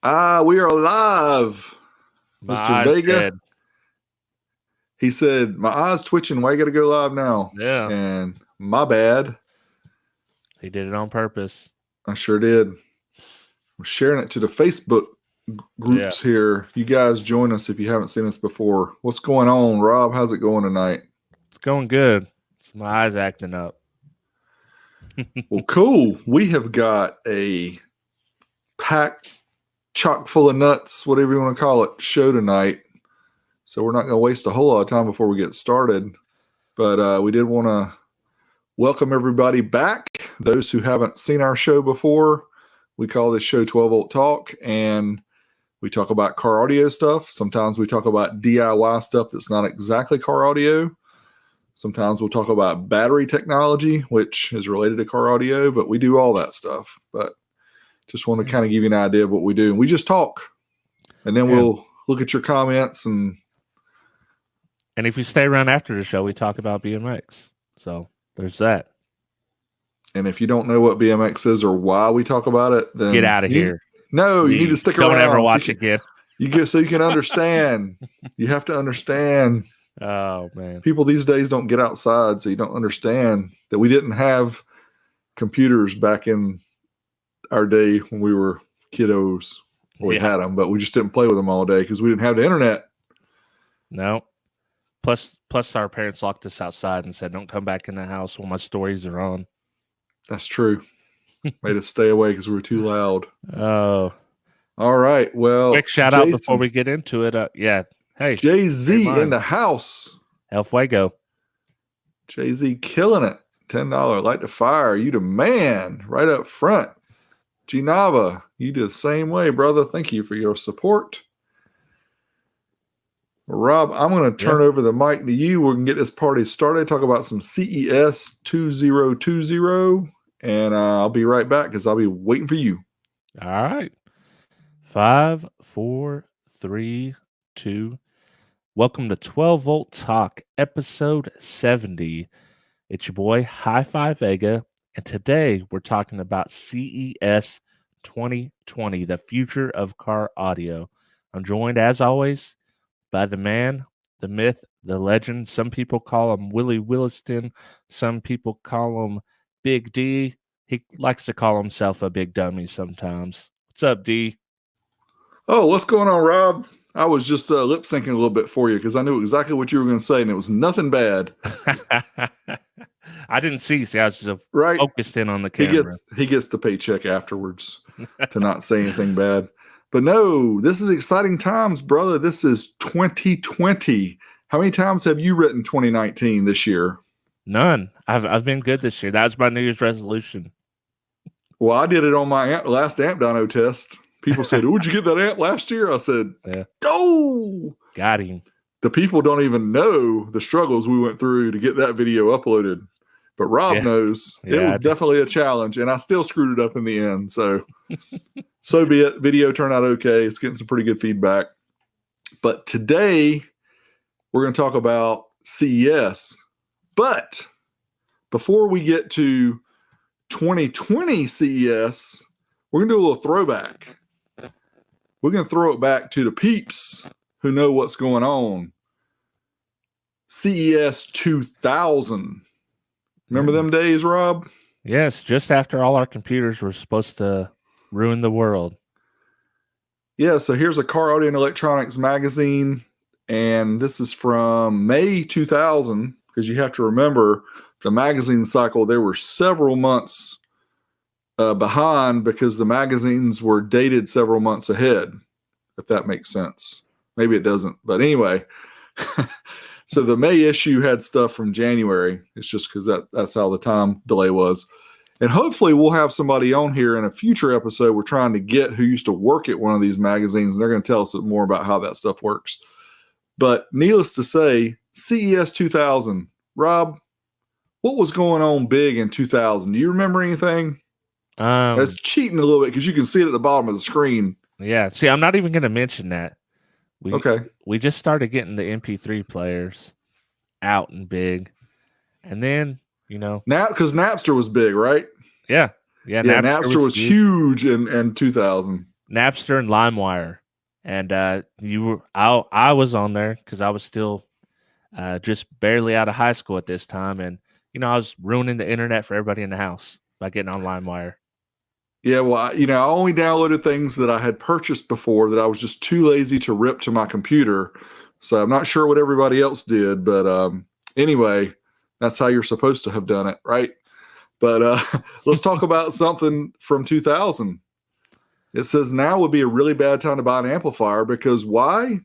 We are live, My Mr. eyes Vega. dead. He said, my eyes twitching. Why you got to go live now? Yeah. And my bad. He did it on purpose. I sure did. We're sharing it to the Facebook groups here. You guys join us if you haven't seen us before. What's going on, Rob? How's it going tonight? It's going good. It's my eyes acting up. Well, cool. We have got a packed, chock full of nuts, whatever you want to call it, show tonight. So we're not going to waste a whole lot of time before we get started. But we did want to welcome everybody back. Those who haven't seen our show before, we call this show 12 Volt Talk, and we talk about car audio stuff. Sometimes we talk about DIY stuff that's not exactly car audio. Sometimes we'll talk about battery technology, which is related to car audio, but we do all that stuff. But just want to kind of give you an idea of what we do. And we just talk, and then we'll look at your comments. And if you stay around after the show, we talk about BMX. So there's that. And if you don't know what BMX is or why we talk about it, then get out of here. You need to stick around. Don't ever watch again. So you can understand. You have to understand. Oh, man. People these days don't get outside, so you don't understand that we didn't have computers back in our day when we were kiddos. We had them, but we just didn't play with them all day because we didn't have the internet. No. Plus, our parents locked us outside and said, don't come back in the house when my stories are on. That's true. Made us stay away because we were too loud. Oh. All right. Well, quick shout out before we get into it. Hey. Jay-Z in the house. El Fuego. Jay-Z killing it. $10 light to fire. You the man right up front. Ginava, you do the same way, brother. Thank you for your support. Rob, I'm going to turn over the mic to you. We can get this party started. Talk about some CES 2020. And I'll be right back because I'll be waiting for you. All right. 5, 4, 3, 2. Welcome to 12 Volt Talk, episode 70. It's your boy, Hi-Fi Vega, and today we're talking about CES 2020, the future of car audio. I'm joined, as always, by the man, the myth, the legend. Some people call him Willie Williston. Some people call him Big D. He likes to call himself a big dummy sometimes. What's up, D? Oh, what's going on, Rob? I was just lip syncing a little bit for you because I knew exactly what you were going to say, and it was nothing bad. I didn't see. I was just focused in on the camera. He gets the paycheck afterwards to not say anything bad. But no, this is exciting times, brother. This is 2020. How many times have you written 2019 this year? None. I've been good this year. That was my New Year's resolution. Well, I did it on my last amp dyno test. People said, "Would you get that amp last year?" I said, "Oh, got him." The people don't even know the struggles we went through to get that video uploaded. But Rob knows. It was definitely a challenge, and I still screwed it up in the end. So be it. Video turned out okay. It's getting some pretty good feedback. But today, we're going to talk about CES. But before we get to 2020 CES, we're going to do a little throwback. We're going to throw it back to the peeps who know what's going on. CES 2000. Remember them days, Rob? Yes, just after all our computers were supposed to ruin the world. Yeah, so here's a Car Audio and Electronics magazine, and this is from May 2000, because you have to remember the magazine cycle, there were several months behind because the magazines were dated several months ahead, if that makes sense. Maybe it doesn't, but anyway. So the May issue had stuff from January. It's just because that's how the time delay was. And hopefully we'll have somebody on here in a future episode we're trying to get who used to work at one of these magazines, and they're going to tell us more about how that stuff works. But needless to say, CES 2000. Rob, what was going on big in 2000? Do you remember anything? That's cheating a little bit because you can see it at the bottom of the screen. Yeah. See, I'm not even going to mention that. Okay. We just started getting the MP3 players out and big. And then, because Napster was big, right? Yeah. Napster was huge in 2000. Napster and LimeWire, and I was on there because I was still just barely out of high school at this time, and I was ruining the internet for everybody in the house by getting on LimeWire. Yeah, well, I only downloaded things that I had purchased before that I was just too lazy to rip to my computer. So I'm not sure what everybody else did, but anyway, that's how you're supposed to have done it, right? But let's talk about something from 2000. It says now would be a really bad time to buy an amplifier because why?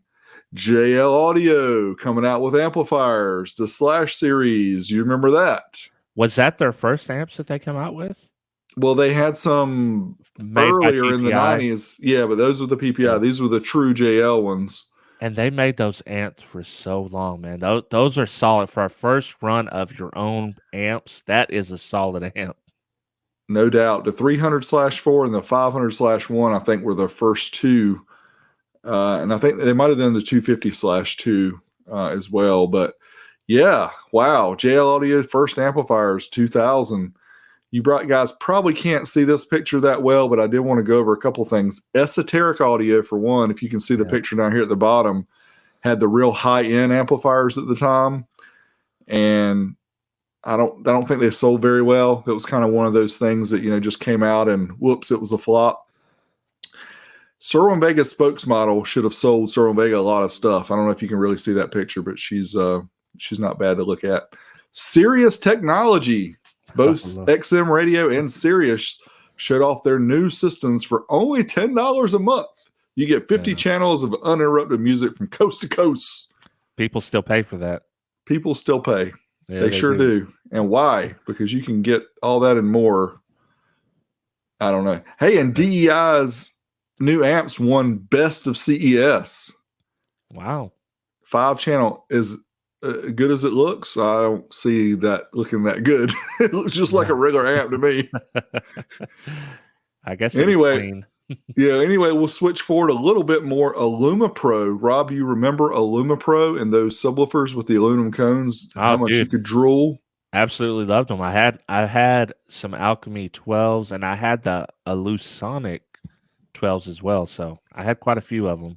JL Audio coming out with amplifiers, the Slash series. You remember that? Was that their first amps that they come out with? Well, they had some Made by earlier in the PPI? 90s. Yeah, but those were the PPI. Yeah. These were the true JL ones. And they made those amps for so long, man. Those are solid for our first run of your own amps. That is a solid amp. No doubt. The 300/4 and the 500/1, I think, were the first two. And I think they might have done the 250/2 as well. But yeah, wow. JL Audio first amplifiers, 2000. You guys probably can't see this picture that well, but I did want to go over a couple things. Esoteric Audio, for one, if you can see the picture down here at the bottom, had the real high-end amplifiers at the time. And I don't think they sold very well. It was kind of one of those things that, just came out and whoops, it was a flop. Cerwin Vega's spokesmodel should have sold Cerwin Vega a lot of stuff. I don't know if you can really see that picture, but she's not bad to look at. Sirius Technology, both XM Radio and Sirius showed off their new systems for only $10 a month. You get 50 channels of uninterrupted music from coast to coast. People still pay for that. People still pay. Yeah, they sure do. And why? Because you can get all that and more. I don't know. Hey, and DEI's new amps won Best of CES. Wow. 5-channel is good as it looks. I don't see that looking that good. It looks just like a regular amp to me. I guess anyway. Anyway, we'll switch forward a little bit more. AlumaPro. Rob, you remember AlumaPro and those subwoofers with the aluminum cones? How much you could drool? Absolutely loved them. I had some Alchemy 12s, and I had the Alusonic 12s as well. So I had quite a few of them.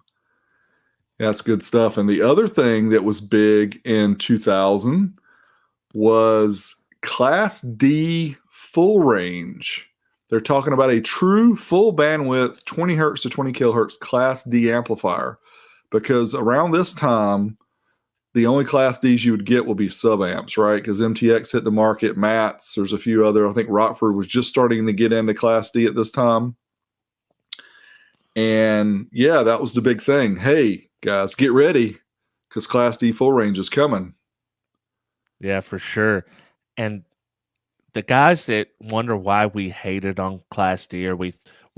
That's good stuff. And the other thing that was big in 2000 was Class D full range. They're talking about a true full bandwidth 20 hertz to 20 kilohertz Class D amplifier, because around this time, the only Class Ds you would get will be sub-amps, right? Because MTX hit the market, Mats, there's a few other. I think Rockford was just starting to get into Class D at this time. And yeah, that was the big thing. Hey, guys, get ready because Class D full range is coming. Yeah, for sure. And the guys that wonder why we hated on Class D or we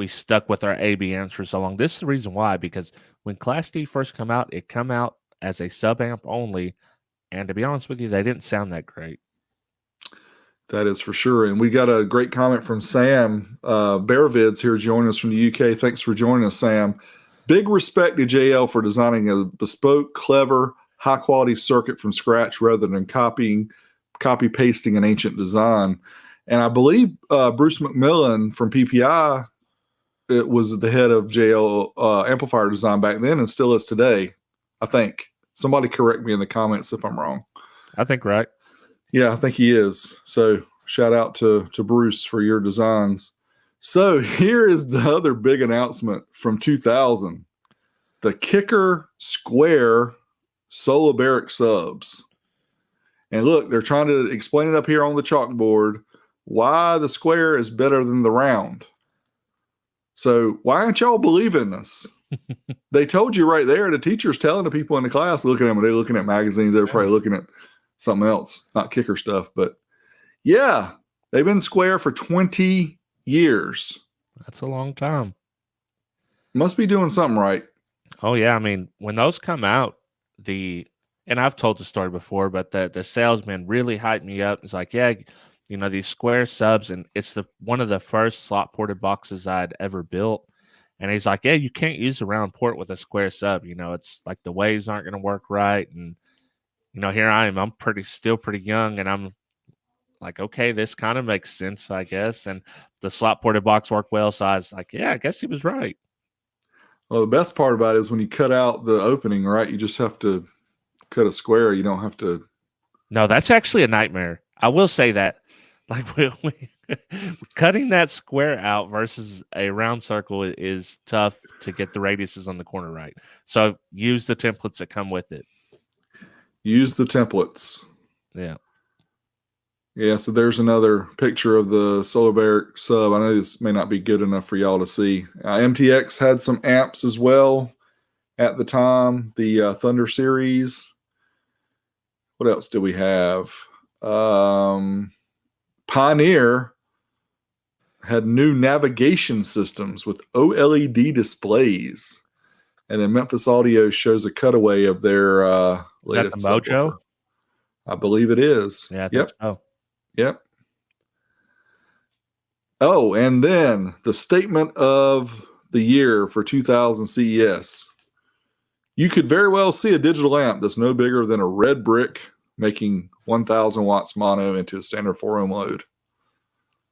stuck with our ABNs for so long, this is the reason why. Because when Class D first come out, it come out as a sub-amp only. And to be honest with you, they didn't sound that great. That is for sure. And we got a great comment from Sam Bearvids here joining us from the UK. Thanks for joining us, Sam. Big respect to JL for designing a bespoke, clever, high-quality circuit from scratch rather than copy-pasting an ancient design. And I believe Bruce McMillan from PPI was the head of JL amplifier design back then and still is today, I think. Somebody correct me in the comments if I'm wrong. I think right. Yeah, I think he is. So shout out to Bruce for your designs. So here is the other big announcement from 2000. The Kicker Square Solobaric subs. And look, they're trying to explain it up here on the chalkboard why the square is better than the round. So why aren't y'all believing this? They told you right there. The teacher's telling the people in the class, looking at them, they're looking at magazines. They're probably looking at something else, not Kicker stuff. But yeah, they've been square for 20 years. That's a long time. Must be doing something right. Oh, yeah. I mean, when those come out, and I've told the story before, but the salesman really hyped me up. It's like, yeah, these square subs, and it's one of the first slot ported boxes I'd ever built. And he's like, yeah, you can't use a round port with a square sub. It's like the waves aren't going to work right. And, here I am. I'm still pretty young. And I'm like, okay, this kind of makes sense, I guess. And the slot ported box worked well. So I was like, yeah, I guess he was right. Well, the best part about it is when you cut out the opening, right? You just have to cut a square. You don't have to. No, that's actually a nightmare. I will say that. Like cutting that square out versus a round circle is tough to get the radiuses on the corner right. So use the templates that come with it. Use the templates. Yeah. Yeah, so there's another picture of the Solar Bear sub. I know this may not be good enough for y'all to see. MTX had some amps as well at the time, the Thunder series. What else do we have? Pioneer had new navigation systems with OLED displays. And then Memphis Audio shows a cutaway of their latest Is that the Mojo? subwoofer. I believe it is. Yeah, I think so. Yep. Oh, and then the statement of the year for 2000 CES. You could very well see a digital amp that's no bigger than a red brick making 1,000 watts mono into a standard 4 ohm load.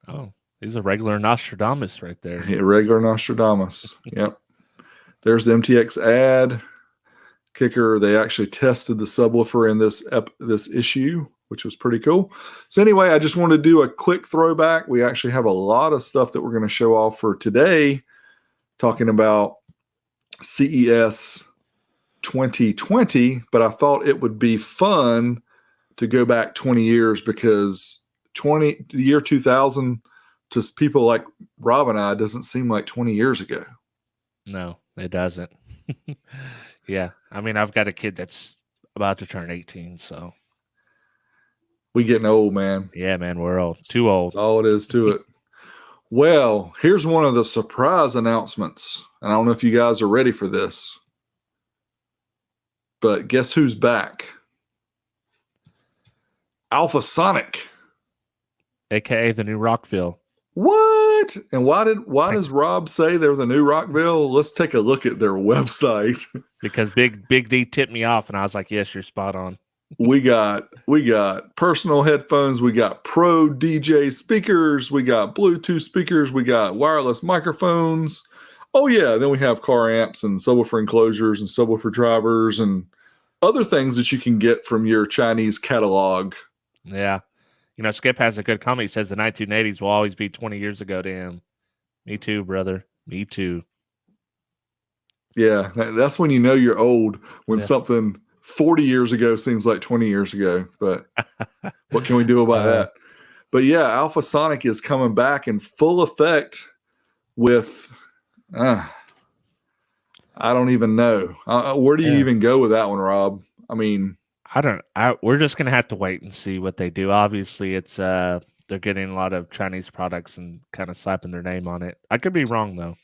Oh, he's a regular Nostradamus right there. Yeah, regular Nostradamus. Yep. There's the MTX ad. Kicker, they actually tested the subwoofer in this issue, which was pretty cool. So anyway, I just wanted to do a quick throwback. We actually have a lot of stuff that we're going to show off for today, talking about CES 2020, but I thought it would be fun to go back 20 years because the year 2000 to people like Rob and I doesn't seem like 20 years ago. No, it doesn't. Yeah. I mean, I've got a kid that's about to turn 18, so. We getting old, man. Yeah, man, we're old. Too old. That's all it is to it. Well, here's one of the surprise announcements. And I don't know if you guys are ready for this. But guess who's back? Alpha Sonic. AKA the new Rockville. What? And why does Rob say they're the new Rockville? Let's take a look at their website. Because Big D tipped me off and I was like, yes, you're spot on. We got personal headphones, we got pro DJ speakers, we got Bluetooth speakers, we got wireless microphones. Oh yeah, then we have car amps and subwoofer enclosures and subwoofer drivers and other things that you can get from your Chinese catalog. Yeah. You know, Skip has a good comment. He says the 1980s will always be 20 years ago to him. Me too, brother. Me too. Yeah, that's when you know you're old, when something 40 years ago seems like 20 years ago. But what can we do about that? But yeah, Alpha Sonic is coming back in full effect with, I don't even know. Where do you even go with that one, Rob? I mean, we're just going to have to wait and see what they do. Obviously, it's they're getting a lot of Chinese products and kind of slapping their name on it. I could be wrong, though.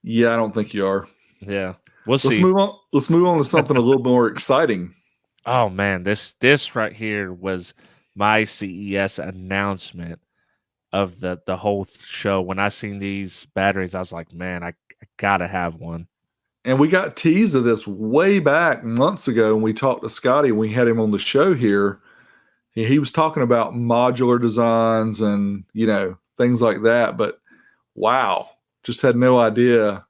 Yeah, I don't think you are. Yeah. Let's see. Let's move on to something a little more exciting. Oh, man. This right here was my CES announcement of the whole show. When I seen these batteries, I was like, man, I got to have one. And we got teased of this way back months ago when we talked to Scotty and we had him on the show here. He was talking about modular designs and, you know, things like that. But wow, just had no idea of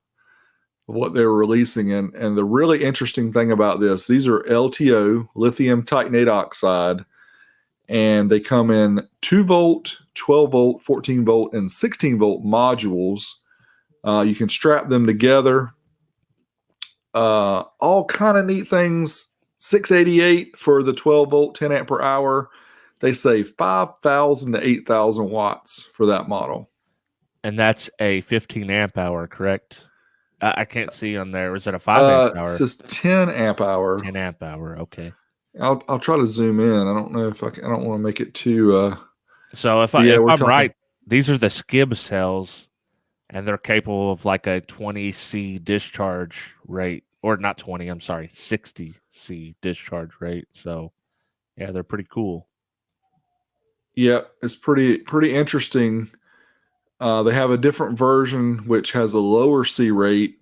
what they were releasing. And the really interesting thing about this, these are LTO, lithium titanate oxide, and they come in 2 volt, 12 volt, 14 volt, and 16 volt modules. You can strap them together. All kind of neat things. 688 for the 12 volt, 10 amp per hour. They say 5,000 to 8,000 watts for that model. And that's a 15 amp hour, correct? I can't see on there. Is it a 5 amp hour? It says 10 amp hour. 10 amp hour. Okay. I'll try to zoom in. I don't know if I don't want to make it too. So if I'm right, these are the skib cells. And they're capable of like a 20C discharge rate, or not 20, I'm sorry, 60C discharge rate. So, yeah, they're pretty cool. Yeah, it's pretty interesting. They have a different version which has a lower C rate,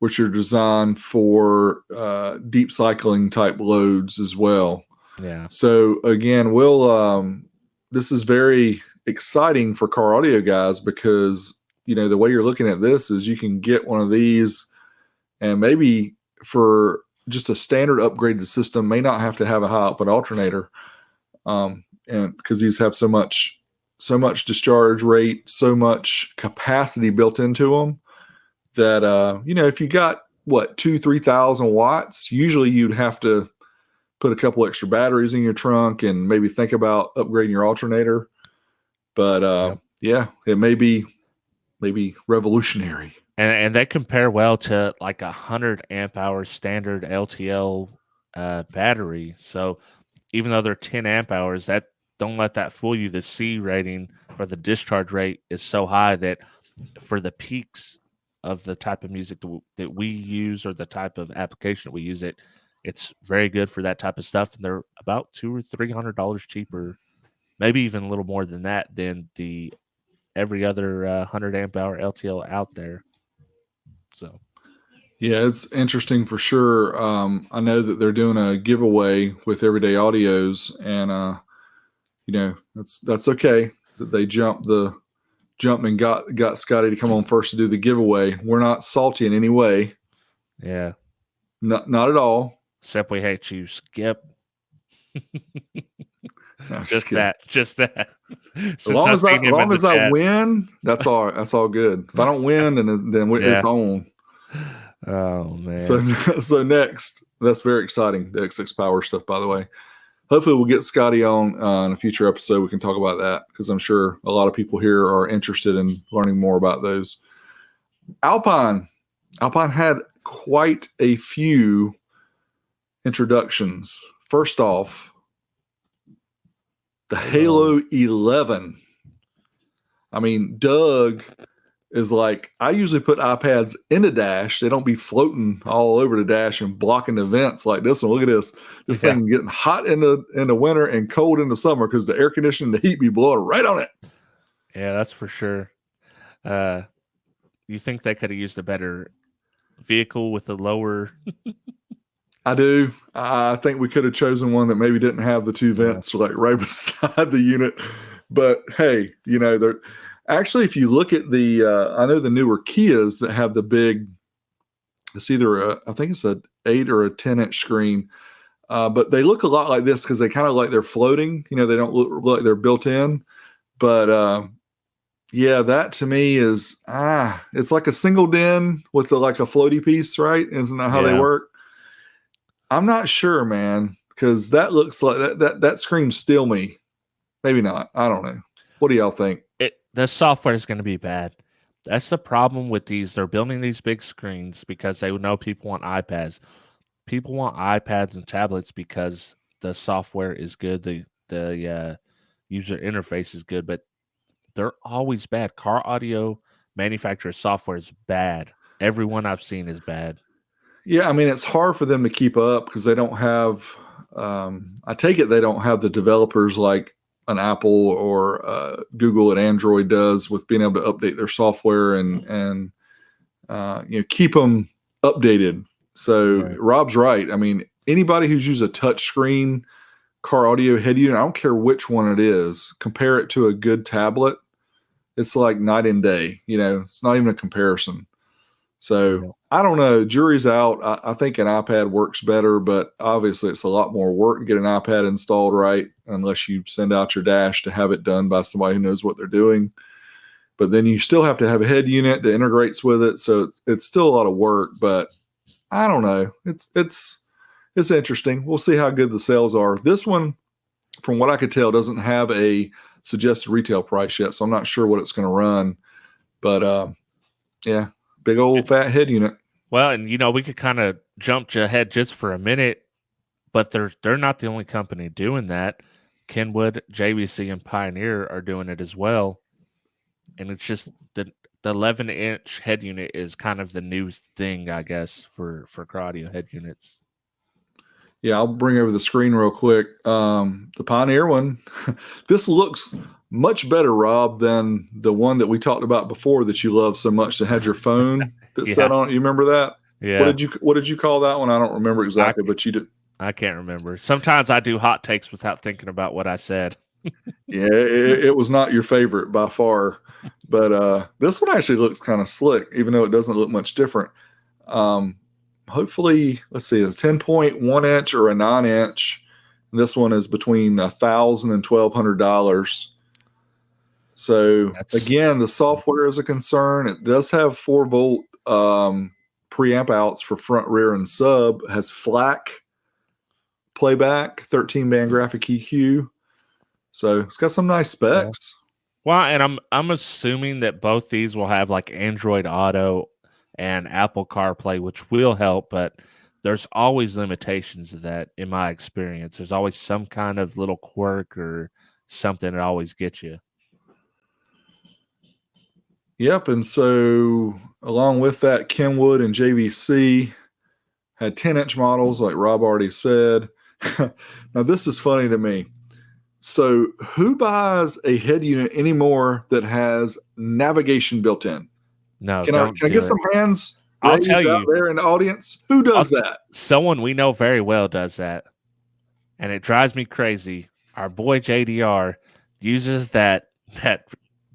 which are designed for deep cycling type loads as well. Yeah. So again, this is very exciting for car audio guys because the way you're looking at this is you can get one of these, and maybe for just a standard upgraded system, may not have to have a high output alternator, and because these have so much discharge rate, so much capacity built into them that if you got 2,000-3,000 watts, usually you'd have to put a couple extra batteries in your trunk and maybe think about upgrading your alternator. But yeah, it may be revolutionary. And they compare well to like 100 amp hour standard LTL battery. So even though they're 10 amp hours, that don't let that fool you. The C rating or the discharge rate is so high that for the peaks of the type of music that we use or the type of application that we use, it's very good for that type of stuff. And they're about $200 or $300 cheaper, maybe even a little more than that, than the every other 100 amp hour LTL out there. So, yeah, it's interesting for sure. I know that they're doing a giveaway with Everyday Audios, and that's okay that they jumped and got Scotty to come on first to do the giveaway. We're not salty in any way. Yeah, not at all. Except we hate you, Skip. No, just that. As long as I win, that's all good. If I don't win, then it's on. Oh man. So next, that's very exciting. The X6 Power stuff, by the way. Hopefully we'll get Scotty on in a future episode. We can talk about that because I'm sure a lot of people here are interested in learning more about those. Alpine had quite a few introductions. First off, the Halo 11. I mean, Doug is like, I usually put iPads in the dash. They don't be floating all over the dash and blocking the vents like this one. Look at this. This thing getting hot in the winter and cold in the summer because the air conditioning, the heat be blowing right on it. Yeah, that's for sure. You think they could have used a better vehicle with a lower... I do. I think we could have chosen one that maybe didn't have the two vents like right beside the unit. But hey, they're actually, if you look at the, I know the newer Kias that have the big, it's either I think it's a 8 or a 10-inch screen, but they look a lot like this because they kind of like they're floating. They don't look like they're built in. But yeah, that to me is it's like a single DIN with like a floaty piece, right? Isn't that how they work? I'm not sure, man, because that looks like that screams steal me. Maybe not. I don't know. What do y'all think? The software is going to be bad. That's the problem with these. They're building these big screens because they know people want iPads. People want iPads and tablets because the software is good. The user interface is good, but they're always bad. Car audio manufacturer software is bad. Everyone I've seen is bad. Yeah, I mean, it's hard for them to keep up because they don't have, I take it they don't have the developers like an Apple or Google and Android does with being able to update their software and keep them updated. So Rob's right. I mean, anybody who's used a touch screen car audio head unit, I don't care which one it is, compare it to a good tablet. It's like night and day. It's not even a comparison. So I don't know. Jury's out. I think an iPad works better, but obviously it's a lot more work to get an iPad installed right, unless you send out your dash to have it done by somebody who knows what they're doing. But then you still have to have a head unit that integrates with it. So it's still a lot of work, but I don't know. It's interesting. We'll see how good the sales are. This one, from what I could tell, doesn't have a suggested retail price yet. So I'm not sure what it's going to run, but yeah. Big old fat head unit. Well, and we could kind of jump ahead just for a minute, but they're not the only company doing that. Kenwood, JVC, and Pioneer are doing it as well. And it's just the 11-inch head unit is kind of the new thing, I guess, for car audio head units. Yeah, I'll bring over the screen real quick. The Pioneer one, this looks much better, Rob, than the one that we talked about before that you love so much that had your phone that sat on it. You remember that? Yeah. What did you call that one? I don't remember exactly, but you did. I can't remember. Sometimes I do hot takes without thinking about what I said. Yeah, it was not your favorite by far, but this one actually looks kind of slick, even though it doesn't look much different. Um, hopefully, let's see, it's 10.1 inch or a 9 inch. This one is between $1,000 and $1,200. So again, the software is a concern. It does have 4-volt preamp outs for front, rear, and sub. It has FLAC playback, 13-band graphic EQ. So it's got some nice specs. Well, and I'm assuming that both these will have like Android Auto and Apple CarPlay, which will help, but there's always limitations to that in my experience. There's always some kind of little quirk or something that always gets you. Yep, and so along with that, Kenwood and JVC had 10-inch models, like Rob already said. Now, this is funny to me. So who buys a head unit anymore that has navigation built in? No, can I get some hands I'll tell you out there in the audience? Who does that? Someone we know very well does that. And it drives me crazy. Our boy JDR uses that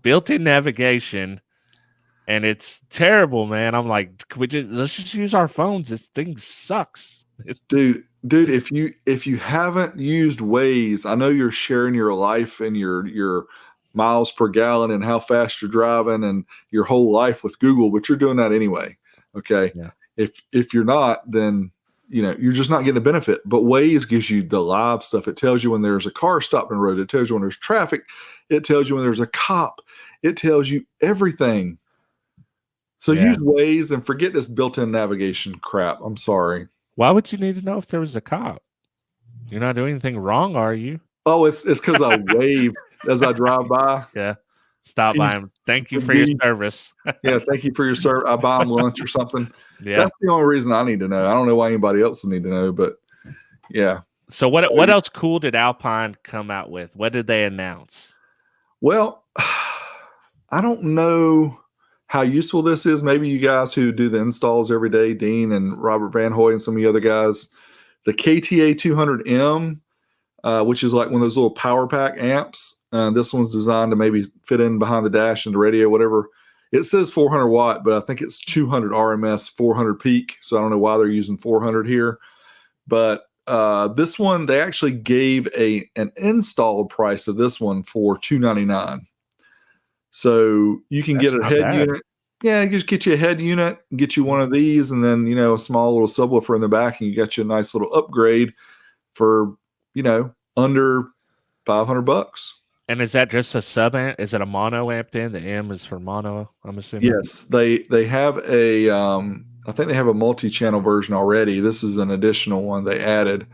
built-in navigation, and it's terrible, man. I'm like, let's just use our phones. This thing sucks. Dude, if you haven't used Waze, I know you're sharing your life and your miles per gallon and how fast you're driving and your whole life with Google, but you're doing that anyway. Okay. Yeah. If you're not, then you're just not getting the benefit. But Waze gives you the live stuff. It tells you when there's a car stopped in the road. It tells you when there's traffic. It tells you when there's a cop. It tells you everything. So use Waze and forget this built-in navigation crap. I'm sorry. Why would you need to know if there was a cop? You're not doing anything wrong, are you? Oh, it's because I wave as I drive by. Yeah. Stop by him. Thank you for your service. Yeah, thank you for your service. I buy them lunch or something. Yeah. That's the only reason I need to know. I don't know why anybody else would need to know, but yeah. So what else cool did Alpine come out with? What did they announce? Well, I don't know how useful this is. Maybe you guys who do the installs every day, Dean and Robert Van Hoy and some of the other guys, the KTA 200M, which is like one of those little power pack amps. This one's designed to maybe fit in behind the dash and the radio, whatever. It says 400 watt, but I think it's 200 RMS, 400 peak. So I don't know why they're using 400 here. But this one, they actually gave an installed price of this one for $299. So you can get a head unit. Yeah, just get you a head unit, get you one of these, and then, a small little subwoofer in the back, and you got you a nice little upgrade for, under $500. And is that just a sub amp? Is it a mono amp then? The M is for mono, I'm assuming. Yes, they have a I think they have a multi-channel version already. This is an additional one they added.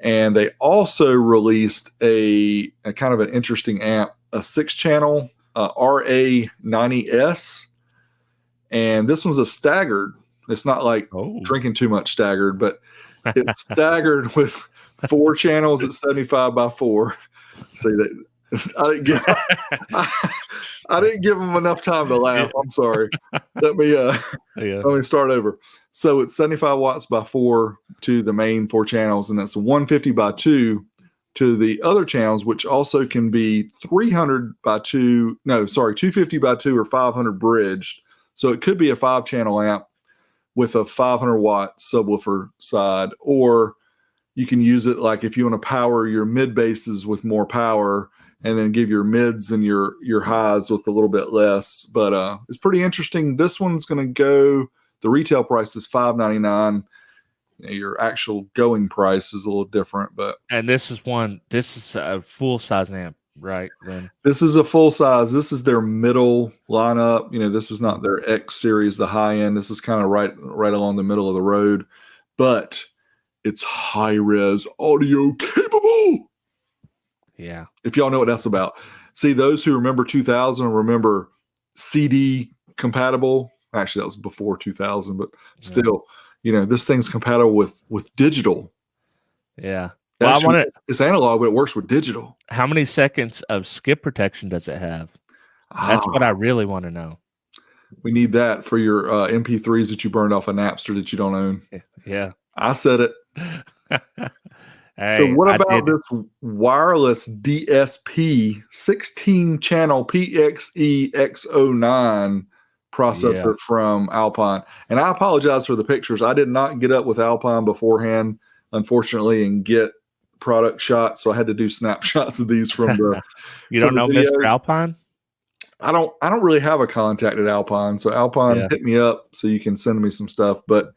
And they also released a kind of an interesting amp, a 6-channel RA90S. And this one's a staggered. It's not like drinking too much staggered, but it's staggered with 4 channels at 75 by 4. See that? I didn't give them enough time to laugh. I'm sorry. Let me start over. So it's 75 watts by 4 to the main 4 channels, and it's 150 by 2 to the other channels, which also can be 300 by 2. No, sorry, 250 by 2 or 500 bridged. So it could be a 5-channel amp with a 500 watt subwoofer side, or you can use it like if you want to power your mid basses with more power, and then give your mids and your highs with a little bit less. But it's pretty interesting. This one's going to go, the retail price is $599. Your actual going price is a little different. And this is a full size amp, right, Lynn? This is a full size. This is their middle lineup. This is not their X series, the high end. This is kind of right along the middle of the road. But it's high-res audio capable. Yeah. If y'all know what that's about. See, those who remember 2000 remember CD compatible. Actually, that was before 2000, but still, this thing's compatible with digital. Yeah. Well, actually, it's analog, but it works with digital. How many seconds of skip protection does it have? That's what I really want to know. We need that for your MP3s that you burned off a Napster that you don't own. Yeah. I said it. So Hey, what I about did. this wireless DSP 16 channel PXEX09 Yeah. processor from Alpine? And I apologize for the pictures. I did not get up with Alpine beforehand, unfortunately, and get product shots. So I had to do snapshots of these from the You for don't the know Mr. videos. Alpine? I don't really have a contact at Alpine. So Alpine, Yeah. hit me up so you can send me some stuff. But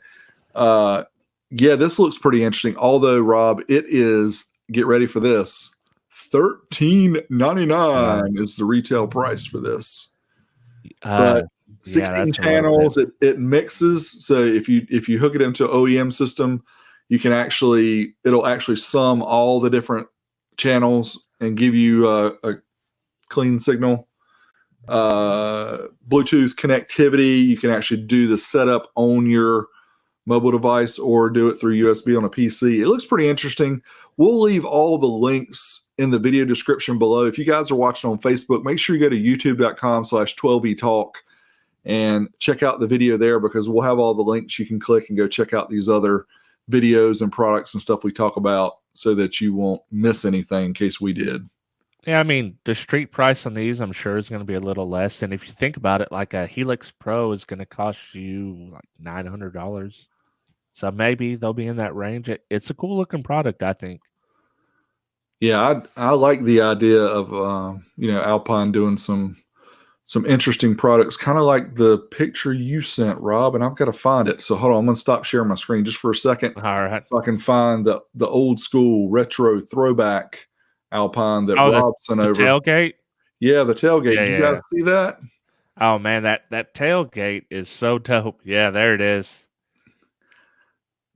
yeah, this looks pretty interesting. Although, Rob, it is, get ready for this, $13.99 is the retail price for this. But Oh, yeah, 16 that's a little bit. channels, it mixes. So if you hook it into an OEM system, you can it'll actually sum all the different channels and give you a clean signal. Bluetooth connectivity, you can actually do the setup on your mobile device or do it through USB on a PC. It looks pretty interesting. We'll leave all the links in the video description below. If you guys are watching on Facebook, make sure you go to youtube.com/12etalk and check out the video there, because we'll have all the links you can click and go check out these other videos and products and stuff we talk about, so that you won't miss anything in case we did. Yeah, I mean, the street price on these, I'm sure, is going to be a little less. And if you think about it, like a Helix Pro is going to cost you like $900. So maybe they'll be in that range. It's a cool looking product, I think. Yeah, I like the idea of Alpine doing some interesting products, kind of like the picture you sent, Rob, and I've got to find it. So hold on, I'm going to stop sharing my screen just for a second All right. so I can find the old school retro throwback Alpine that Oh, Rob sent the over. tailgate? Yeah, the tailgate. Yeah, Did you yeah. guys see that? Oh man, that tailgate is so dope. Yeah, there it is.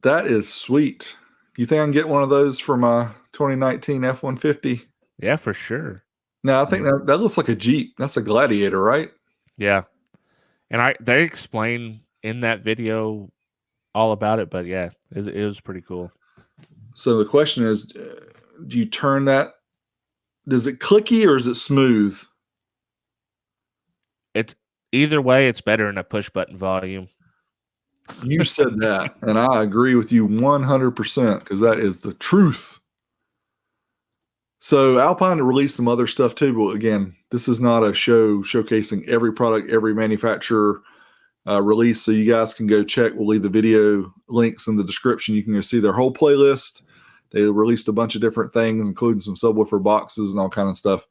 That is sweet. You think I can get one of those for my 2019 F-150? Yeah, for sure. No, I think that looks like a Jeep. That's a Gladiator, right? Yeah. And they explain in that video all about it, but yeah, it was pretty cool. So the question is, do you turn that? Does it clicky or is it smooth? It's either way, it's better in a push button volume. You said that, and I agree with you 100% because that is the truth. So Alpine released some other stuff too, but again, this is not a show showcasing every product, every manufacturer release. So you guys can go check. We'll leave the video links in the description. You can go see their whole playlist. They released a bunch of different things, including some subwoofer boxes and all kind of stuff.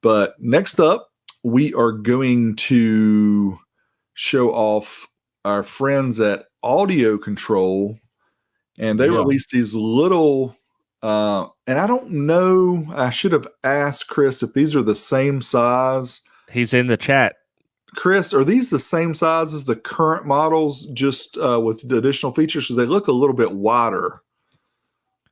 But next up, we are going to show off our friends at Audio Control, and they released these little and I don't know, I should have asked Chris if these are the same size. He's in the chat. Chris, are these the same size as the current models, just with the additional features? Because they look a little bit wider.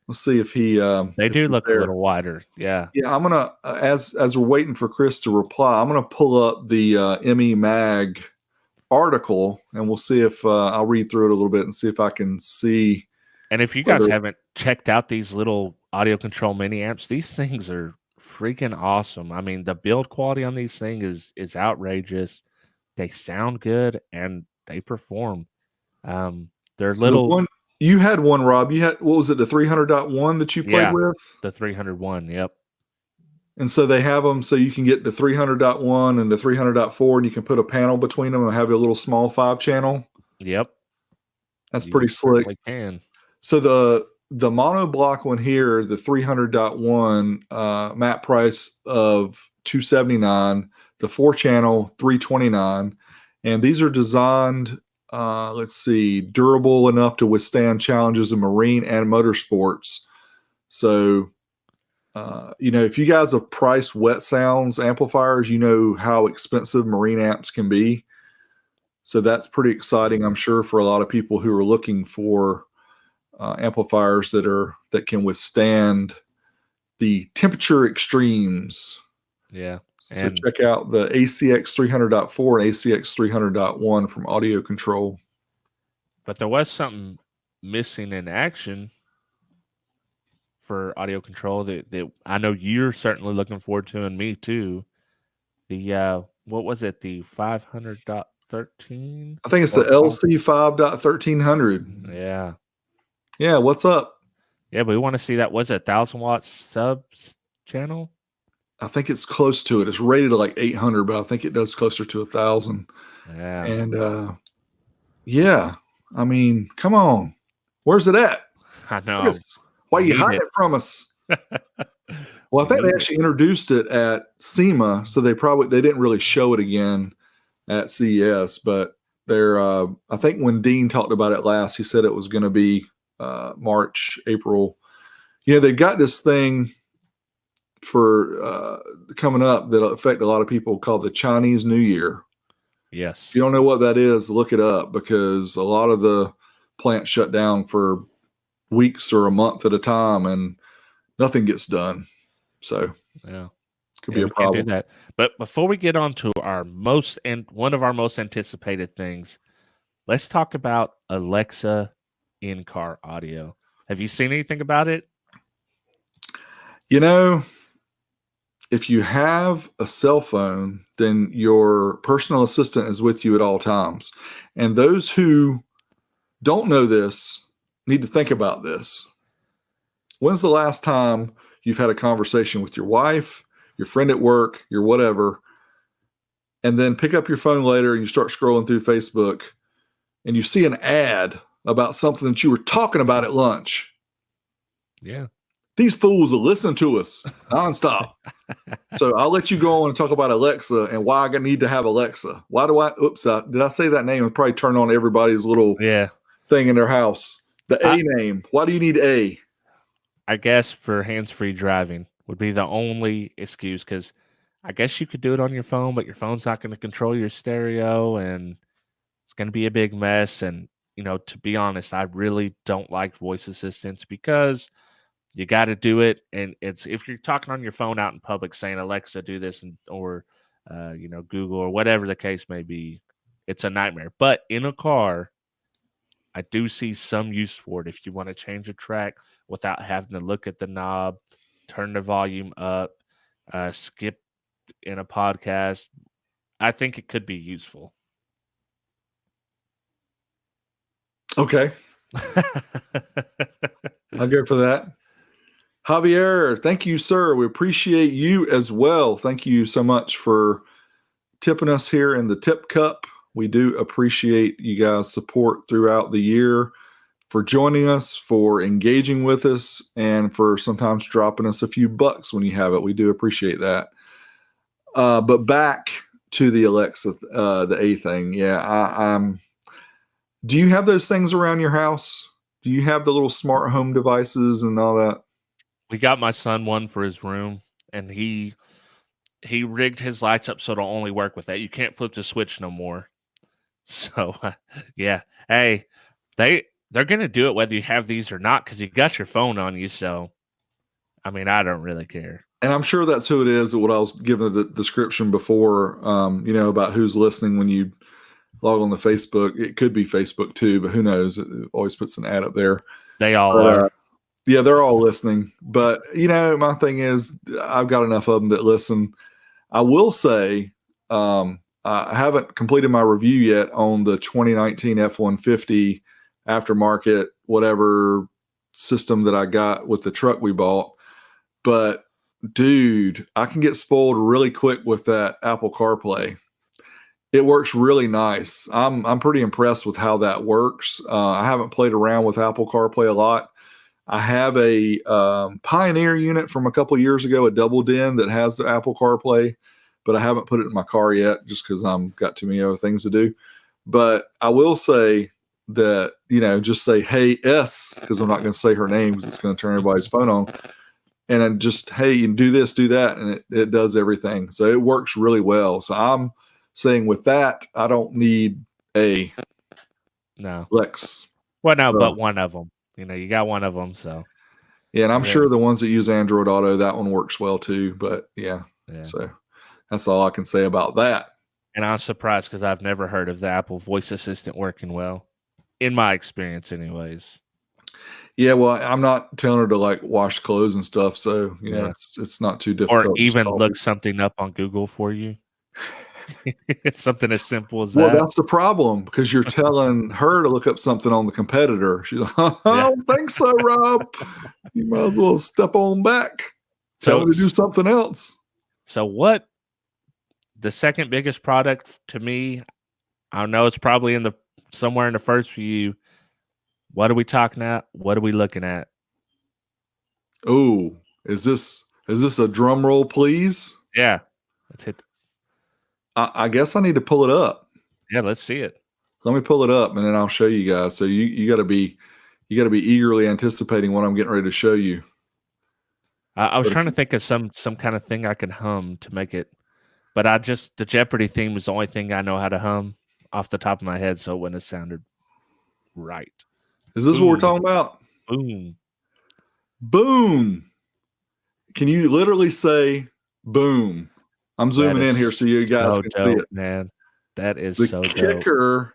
Let's see if he They if do he's look there. a little wider. Yeah. Yeah, I'm gonna as we're waiting for Chris to reply, I'm gonna pull up the ME Mag article, and we'll see if I'll read through it a little bit and see if I can see. And if you guys haven't checked out these little audio control mini amps, these things are freaking awesome. I mean, the build quality on these things is outrageous. They sound good and they perform. They're So little. the one you had one, Rob. You had, what was it, the 300.1 that you played with? The 301. Yep. And so they have them so you can get the 300.1 and the 300.4, and you can put a panel between them and have a little small 5-channel. Yep. That's pretty slick. Can. So the monoblock one here, the 300.1, map price of $279, the 4-channel $329, and these are designed, let's see, durable enough to withstand challenges in marine and motorsports. So, if you guys have priced wet sounds amplifiers, you know how expensive marine amps can be. So that's pretty exciting, I'm sure, for a lot of people who are looking for amplifiers that can withstand the temperature extremes. Yeah. So check out the ACX 300.4 and ACX 300.1 from Audio Control. But there was something missing in action for Audio Control that I know you're certainly looking forward to, and me too. The what was it? The 500.13? I think it's the LC 5.1300. Yeah. Yeah, what's up? Yeah, but we want to see that. Was it 1,000 watt subs channel? I think it's close to it. It's rated at like 800, but I think it does closer to 1,000. Yeah. And yeah, I mean, come on, where's it at? I know. Why We you need hiding it. it from us? Well, I think they actually introduced it at SEMA, so they didn't really show it again at CES, but they're I think when Dean talked about it last, he said it was going to be March, April. You know, they've got this thing for coming up that'll affect a lot of people called the Chinese New Year. Yes. If you don't know what that is, look it up, because a lot of the plants shut down for weeks or a month at a time and nothing gets done. So yeah, could be a we can't problem. do that. But before we get on to one of our most anticipated things, let's talk about Alexa in-car audio. Have you seen anything about it? You know, if you have a cell phone, then your personal assistant is with you at all times. And those who don't know this need to think about this. When's the last time you've had a conversation with your wife, your friend at work, your whatever, and then pick up your phone later and you start scrolling through Facebook and you see an ad about something that you were talking about at lunch? Yeah. These fools are listening to us nonstop. So I'll let you go on and talk about Alexa and why I need to have Alexa. Why do I? Oops, did I say that name? And probably turn on everybody's little thing in their house. The A name. Why do you need A? I guess for hands-free driving would be the only excuse, because I guess you could do it on your phone, but your phone's not going to control your stereo, and it's going to be a big mess. And, you know, to be honest, I really don't like voice assistants because you got to do it. And it's, if you're talking on your phone out in public saying, Alexa, do this, or, you know, Google or whatever the case may be, it's a nightmare. But in a car, I do see some use for it. If you want to change a track without having to look at the knob, turn the volume up, skip in a podcast, I think it could be useful. Okay. I'll go for that. Javier, thank you, sir. We appreciate you as well. Thank you so much for tipping us here in the tip cup. We do appreciate you guys' support throughout the year, for joining us, for engaging with us, and for sometimes dropping us a few bucks when you have it. We do appreciate that. But back to the Alexa, the A thing. Yeah, do you have those things around your house? Do you have the little smart home devices and all that? We got my son one for his room, and he rigged his lights up so it'll only work with that. You can't flip the switch no more. So, yeah. Hey, they're going to do it whether you have these or not, because you got your phone on you. So, I mean, I don't really care. And I'm sure that's who it is. What I was giving the description before, you know, about who's listening when you log on to Facebook. It could be Facebook too, but who knows? It always puts an ad up there. They all are. Yeah, they're all listening. But, you know, my thing is I've got enough of them that listen. I will say I haven't completed my review yet on the 2019 F-150 aftermarket, whatever system that I got with the truck we bought. But, dude, I can get spoiled really quick with that Apple CarPlay. It works really nice. I'm pretty impressed with how that works. I haven't played around with Apple CarPlay a lot. I have a Pioneer unit from a couple of years ago, a double den that has the Apple CarPlay, but I haven't put it in my car yet just because I've got too many other things to do. But I will say that, you know, just say, hey, S, because I'm not going to say her name because it's going to turn everybody's phone on. And then just, hey, you do this, do that, and it does everything. So it works really well. So I'm saying with that, I don't need a Lex. Well, no, but one of them. You know, you got one of them, so. Yeah, and I'm sure the ones that use Android Auto, that one works well too. But yeah, so that's all I can say about that. And I'm surprised because I've never heard of the Apple voice assistant working well, in my experience anyways. Yeah, well, I'm not telling her to like wash clothes and stuff, so you know it's not too difficult. Or even look something up on Google for you. Something as simple as that. Well, that's the problem, because you're telling her to look up something on the competitor. She's like, I don't think so, Rob. You might as well step on back. Tell me to do something else. So what the second biggest product to me, I know it's probably somewhere in the first few. What are we talking at? What are we looking at? Oh, is this a drum roll, please? Yeah. Let's hit. I guess I need to pull it up. Yeah, let's see it. Let me pull it up and then I'll show you guys. So you got to be eagerly anticipating what I'm getting ready to show you. I was trying to think of some kind of thing I could hum to make it, but the Jeopardy theme was the only thing I know how to hum off the top of my head, so it wouldn't have sounded right. Is this what we're talking about? Boom. Boom. Can you literally say boom? I'm zooming in here so you guys can see it. Man, that is the so Kicker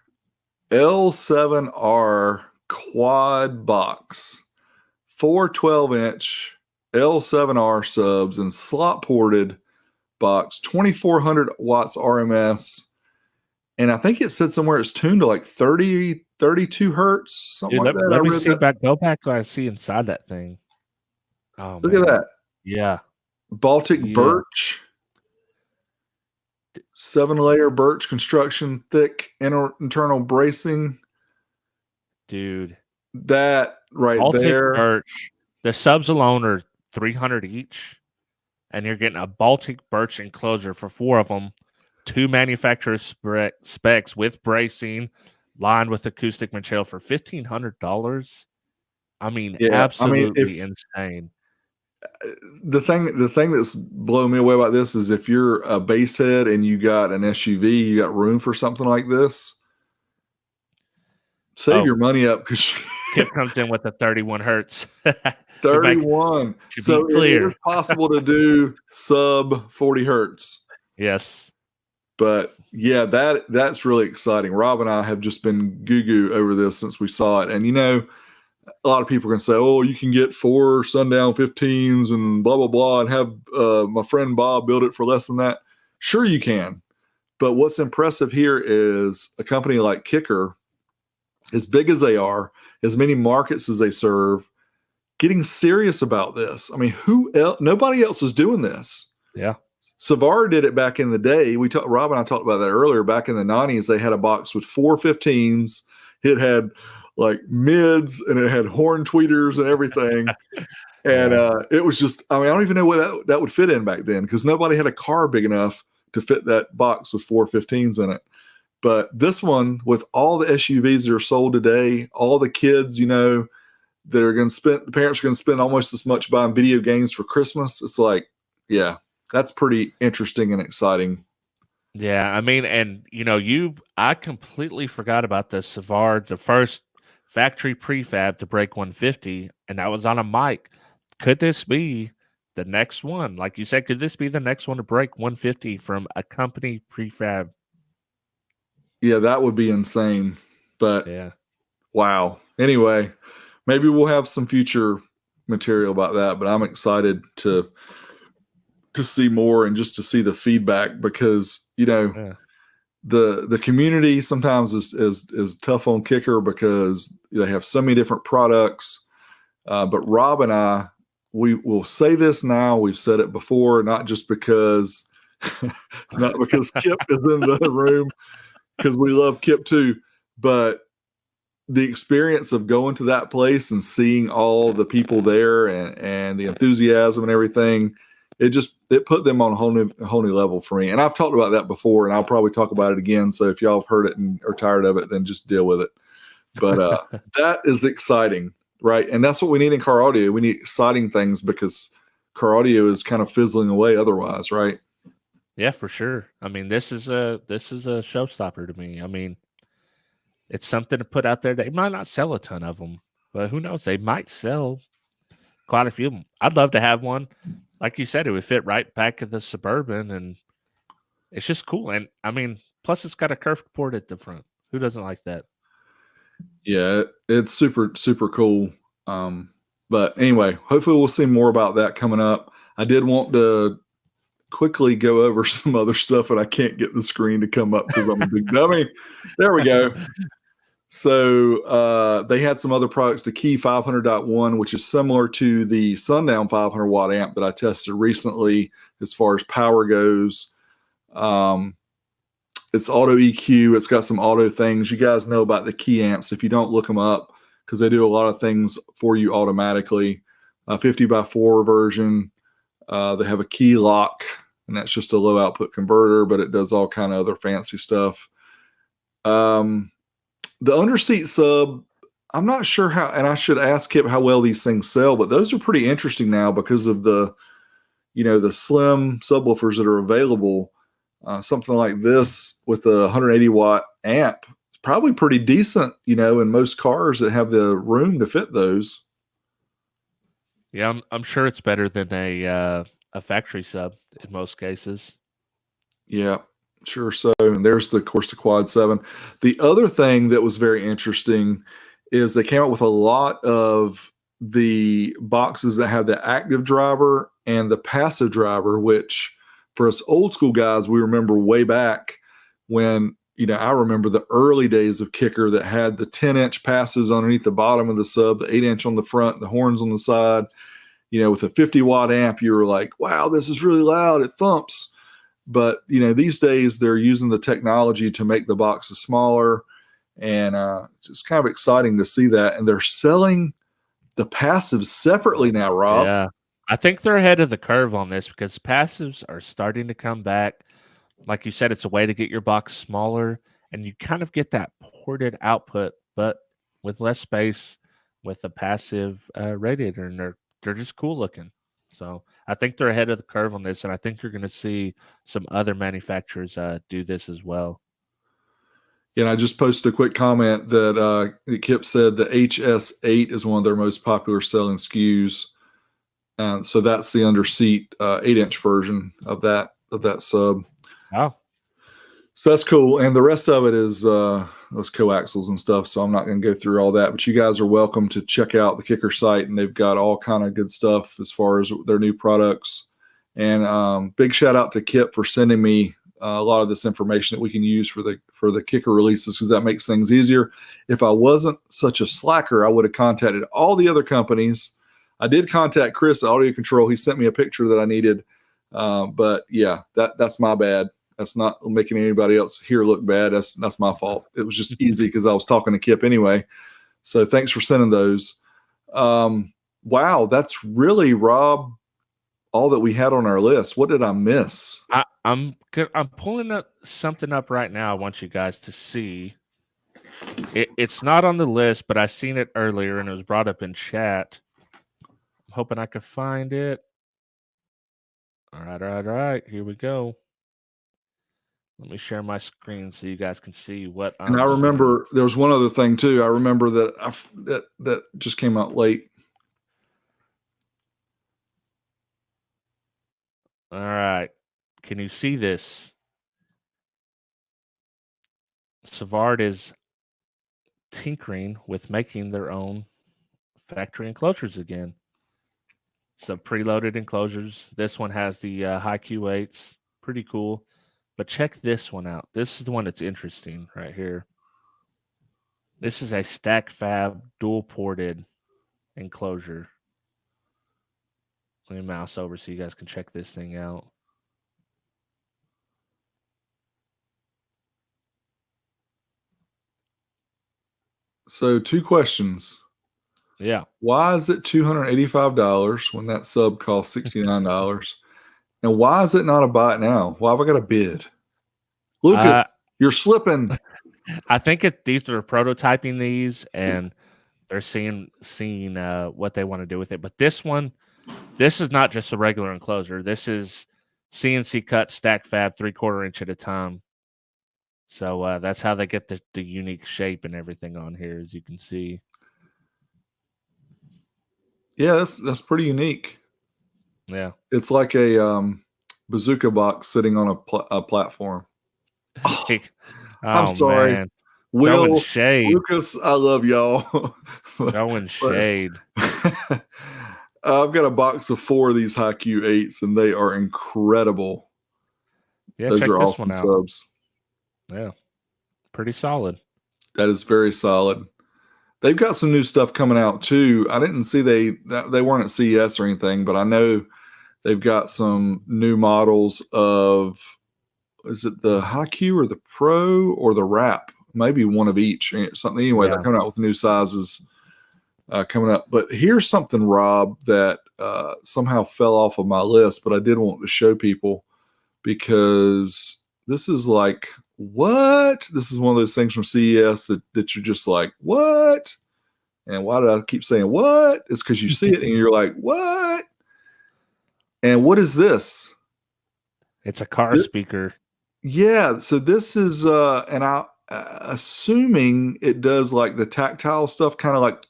L7R quad box, 4 12-inch L7R subs and slot ported box, 2400 watts RMS. And I think it said somewhere it's tuned to like 32 hertz, something like that. Let me see back. Go back to what I see inside that thing. Oh, look at that. Yeah. Baltic birch, 7-layer birch construction, thick internal bracing. Dude. That right Baltic there. Birch. The subs alone are $300 each. And you're getting a Baltic birch enclosure for 4 of them. 2 manufacturer specs with bracing, lined with acoustic material for $1,500. I mean, absolutely insane. The thing that's blowing me away about this is if you're a bass head and you got an SUV, you got room for something like this. Save your money up because Kip comes in with the 31 hertz. 31. So clear. It's possible to do sub 40 hertz. Yes. But yeah, that's really exciting. Rob and I have just been goo over this since we saw it. And a lot of people can say, oh, you can get 4 Sundown 15s and blah, blah, blah, and have my friend Bob build it for less than that. Sure, you can. But what's impressive here is a company like Kicker, as big as they are, as many markets as they serve, getting serious about this. I mean, nobody else is doing this. Yeah. Savard did it back in the day. Rob and I talked about that earlier. Back in the 90s, they had a box with 4 15s. It had like mids and it had horn tweeters and everything. And it was just, I don't even know where that would fit in back then because nobody had a car big enough to fit that box with 4 15s in it. But this one, with all the SUVs that are sold today, all the kids, that are going to spend, the parents are going to spend almost as much buying video games for Christmas. It's like, yeah, that's pretty interesting and exciting. Yeah, I mean, and I completely forgot about the Savard, the first factory prefab to break 150, and that was on a mic. Could this be the next one? Like you said, could this be the next one to break 150 from a company prefab? Yeah, that would be insane. But yeah, wow. Anyway, maybe we'll have some future material about that. But I'm excited to see more and just to see the feedback because the community sometimes is tough on Kicker because they have so many different products. But Rob and I, we will say this now. We've said it before, not just because Kip is in the room, because we love Kip too, but the experience of going to that place and seeing all the people there and the enthusiasm and everything, it put them on a whole new level for me. And I've talked about that before, and I'll probably talk about it again. So if y'all have heard it and are tired of it, then just deal with it. But that is exciting, right? And that's what we need in car audio. We need exciting things because car audio is kind of fizzling away otherwise, right? Yeah, for sure. I mean, this is a showstopper to me. I mean, it's something to put out there. They might not sell a ton of them, but who knows? They might sell quite a few of them. I'd love to have one. Like you said, it would fit right back at the Suburban, and it's just cool. And I mean, plus it's got a curved port at the front. Who doesn't like that? Yeah, it's super, super cool. But anyway, hopefully we'll see more about that coming up. I did want to quickly go over some other stuff, and I can't get the screen to come up because I'm a big dummy. There we go. So they had some other products, the Key 500.1, which is similar to the Sundown 500 watt amp that I tested recently as far as power goes. It's auto EQ. It's got some auto things. You guys know about the Key amps. If you don't, look them up because they do a lot of things for you automatically. 50x4 version. They have a key lock, and that's just a low output converter, but it does all kind of other fancy stuff. The underseat sub, I'm not sure how, and I should ask Kip how well these things sell, but those are pretty interesting now because of the slim subwoofers that are available. Something like this with a 180 watt amp is probably pretty decent, in most cars that have the room to fit those. Yeah, I'm sure it's better than a factory sub in most cases. Yeah, sure. So, and there's of course, the Quad 7. The other thing that was very interesting is they came out with a lot of the boxes that have the active driver and the passive driver, which for us old school guys, we remember way back when, I remember the early days of Kicker that had the 10-inch passes underneath the bottom of the sub, the 8-inch on the front, the horns on the side. With a 50 watt amp, you were like, wow, this is really loud. It thumps. But, these days they're using the technology to make the boxes smaller, and just kind of exciting to see that. And they're selling the passives separately now, Rob. Yeah. I think they're ahead of the curve on this because passives are starting to come back. Like you said, it's a way to get your box smaller, and you kind of get that ported output, but with less space with a passive radiator, and they're just cool looking. So I think they're ahead of the curve on this, and I think you're going to see some other manufacturers do this as well. And I just posted a quick comment that Kip said the HS8 is one of their most popular selling SKUs. So that's the underseat 8-inch version of that sub. Wow. So that's cool. And the rest of it is those coaxials and stuff. So I'm not going to go through all that, but you guys are welcome to check out the Kicker site, and they've got all kind of good stuff as far as their new products. And big shout out to Kip for sending me a lot of this information that we can use for the Kicker releases, because that makes things easier. If I wasn't such a slacker, I would have contacted all the other companies. I did contact Chris at Audio Control. He sent me a picture that I needed. But yeah, that's my bad. That's not making anybody else here look bad. That's my fault. It was just easy because I was talking to Kip anyway. So thanks for sending those. Wow, that's really, Rob, all that we had on our list. What did I miss? I'm pulling up something up right now. I want you guys to see. It's not on the list, but I seen it earlier and it was brought up in chat. I'm hoping I could find it. All right. Here we go. Let me share my screen so you guys can see what I'm And I remember there was one other thing too. I remember that that just came out late. All right. Can you see this? Savard is tinkering with making their own factory enclosures again. So preloaded enclosures. This one has the high Q8s. Pretty cool. But check this one out. This is the one that's interesting right here. This is a stack fab dual ported enclosure. Let me mouse over so you guys can check this thing out. So 2 questions. Yeah. Why is it $285 when that sub costs $69? And why is it not a buy it now? Why have I got a bid? Lucas, you're slipping. I think these are prototyping these, and they're seeing what they want to do with it. But this one, this is not just a regular enclosure. This is CNC cut stack fab 3/4 inch at a time. So that's how they get the unique shape and everything on here, as you can see. Yeah, that's pretty unique. Yeah. It's like a bazooka box sitting on a platform. Oh, I'm sorry. Man. Will, shade. Lucas, I love y'all. Throwing shade. I've got a box of 4 of these high Q8s, and they are incredible. Yeah, Those check are this awesome one out. subs. Yeah, pretty solid. That is very solid. They've got some new stuff coming out too. I didn't see they weren't at CES or anything, but I know they've got some new models of, is it the Haiku or the Pro or the Wrap? Maybe one of each. Something anyway. They're coming out with new sizes coming up. But here's something, Rob, that somehow fell off of my list, but I did want to show people because this is like, what? This is one of those things from CES that you're just like, what? And why did I keep saying what? It's because you see it and you're like, what? And what is this? It's a car speaker. Yeah. So this is, and I assuming it does like the tactile stuff, kind of like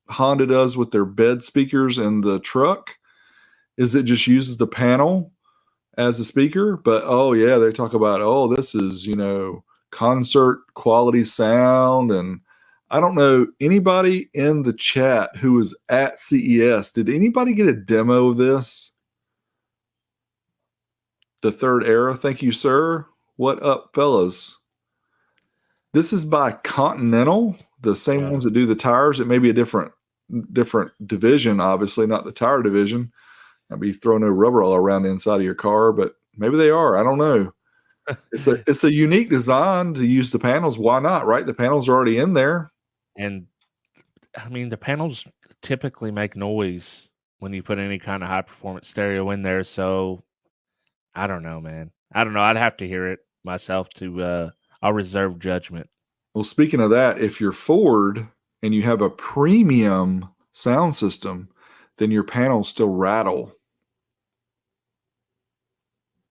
Honda does with their bed speakers in the truck. Is it just uses the panel as a speaker? But oh yeah, they talk about, oh, this is, concert quality sound. And I don't know, anybody in the chat who was at CES, did anybody get a demo of this? The Third Era, thank you, sir. What up, fellas? This is by Continental, the same ones that do the tires. It may be a different division, obviously, not the tire division. I'd be throwing no rubber all around the inside of your car, but maybe they are. I don't know. It's a unique design to use the panels. Why not, right? The panels are already in there. And I mean, the panels typically make noise when you put any kind of high performance stereo in there. So I don't know, man. I don't know. I'd have to hear it myself to, I'll reserve judgment. Well, speaking of that, if you're Ford and you have a premium sound system, then your panels still rattle.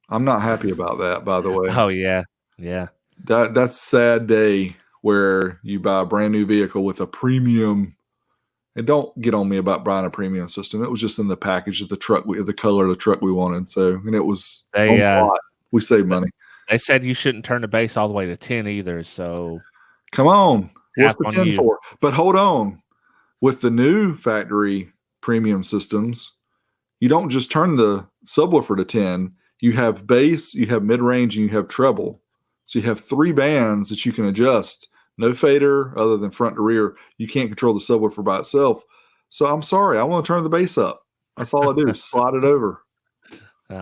I'm not happy about that, by the way. Oh yeah. Yeah. That's a sad day where you buy a brand new vehicle with a premium. And don't get on me about buying a premium system. It was just in the package of the truck, the color of the truck we wanted. So, and it was we saved money. They said you shouldn't turn the bass all the way to 10 either. So come on, what's the 10 for? But hold on, with the new factory premium systems, you don't just turn the subwoofer to 10. You have bass, you have mid-range, and you have treble. So you have 3 bands that you can adjust. No fader other than front to rear. You can't control the subwoofer by itself. So I'm sorry, I want to turn the bass up. That's all I do. Slide it over.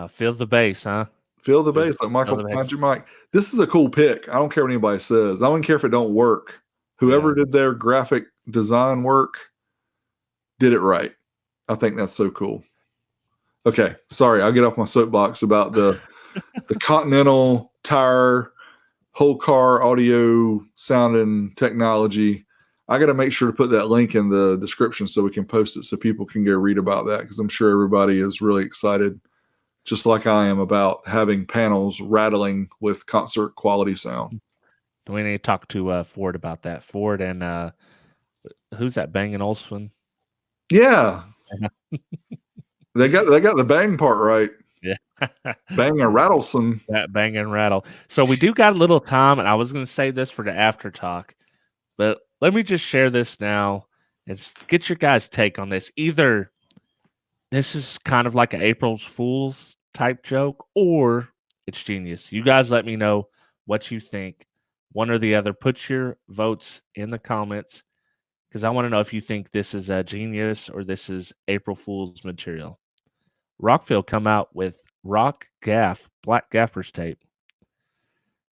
Feel the bass, huh? Feel the bass, like Michael Magic Mike. This is a cool pick. I don't care what anybody says. I don't care if it don't work. Whoever did their graphic design work did it right. I think that's so cool. Okay, sorry, I'll get off my soapbox about the Continental tire, whole car audio sound and technology. I got to make sure to put that link in the description so we can post it so people can go read about that, because I'm sure everybody is really excited, just like I am, about having panels rattling with concert quality sound. Do we need to talk to Ford about that? Ford and who's that? Bang & Olufsen? Yeah. They got the bang part right. Yeah. Bang and Rattleson. That bang and rattle. So we do got a little time, and I was going to say this for the after talk, but let me just share this now and get your guys' take on this. Either this is kind of like an April's Fool's type joke, or it's genius. You guys let me know what you think. One or the other. Put your votes in the comments, because I want to know if you think this is a genius or this is April Fool's material. Rockville come out with Rock Gaff, black gaffer's tape.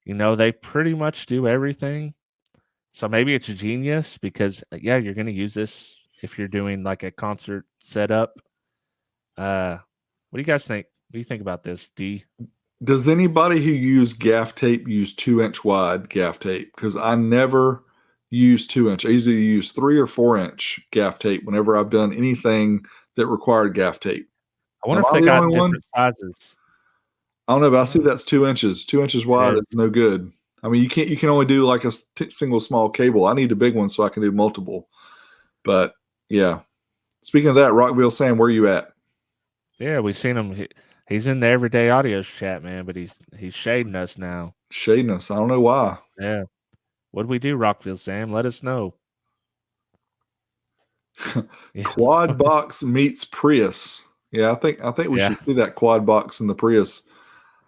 They pretty much do everything. So maybe it's a genius because, you're going to use this if you're doing like a concert setup. What do you guys think? What do you think about this, D? Does anybody who use gaff tape use 2-inch wide gaff tape? Because I never use 2-inch. I usually use 3 or 4-inch gaff tape whenever I've done anything that required gaff tape. I wonder if they got different sizes. I don't know, but I see that's 2 inches. 2 inches wide, it's no good. I mean, you can only do like a single small cable. I need a big one so I can do multiple. But yeah. Speaking of that, Rockville Sam, where are you at? Yeah, we've seen him. He's in the everyday audio chat, man, but he's shading us now. Shading us. I don't know why. Yeah. What do we do, Rockville Sam? Let us know. Quad box meets Prius. Yeah, I think we should see that quad box in the Prius.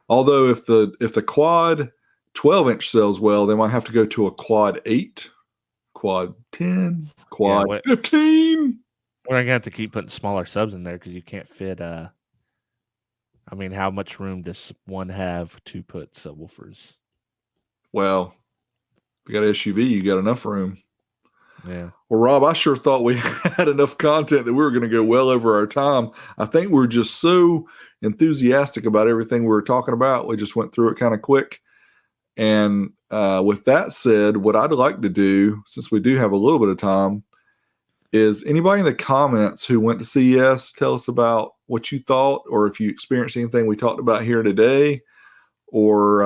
Although if the quad 12-inch sells well, they might have to go to a quad 8, quad 10, quad 15. We're going to have to keep putting smaller subs in there because you can't fit. I mean, how much room does one have to put subwoofers? Well, if you got an SUV, you got enough room. Yeah. Well, Rob, I sure thought we had enough content that we were going to go well over our time. I think we're just so enthusiastic about everything we were talking about. We just went through it kind of quick. And with that said, what I'd like to do, since we do have a little bit of time, is anybody in the comments who went to CES tell us about what you thought, or if you experienced anything we talked about here today, or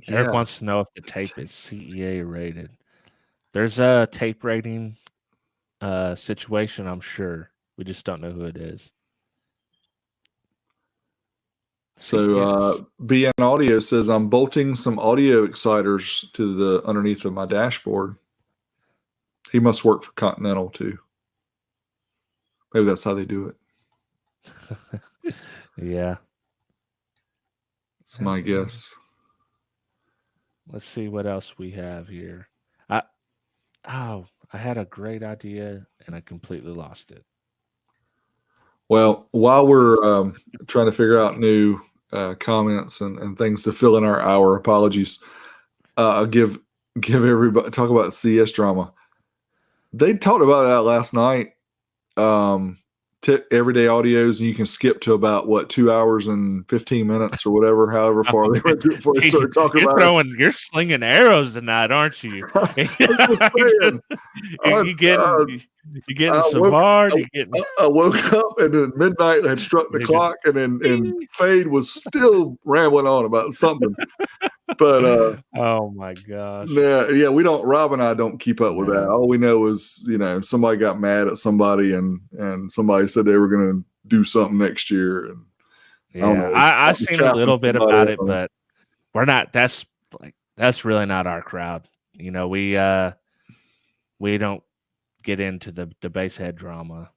Eric wants to know if the tape is CEA rated. There's a tape rating situation, I'm sure. We just don't know who it is. So BN Audio says, I'm bolting some audio exciters to the underneath of my dashboard. He must work for Continental too. Maybe that's how they do it. Yeah. That's my guess. Let's see what else we have here. I had a great idea and I completely lost it. Well, while we're trying to figure out new comments and things to fill in our hour, apologies. I'll give everybody, talk about CES drama. They talked about that last night. Everyday audios, and you can skip to about 2 hours and 15 minutes or whatever, however far they went to before they started talking about it. You're slinging arrows tonight, aren't you? You getting Savard. I woke up and then midnight had struck the clock, and Fade was still rambling on about something. But oh my gosh, yeah, we don't. Rob and I don't keep up with that. All we know is somebody got mad at somebody, and somebody said they were going to do something next year. And I've seen a little bit about it, but we're not. That's really not our crowd. We don't get into the base head drama.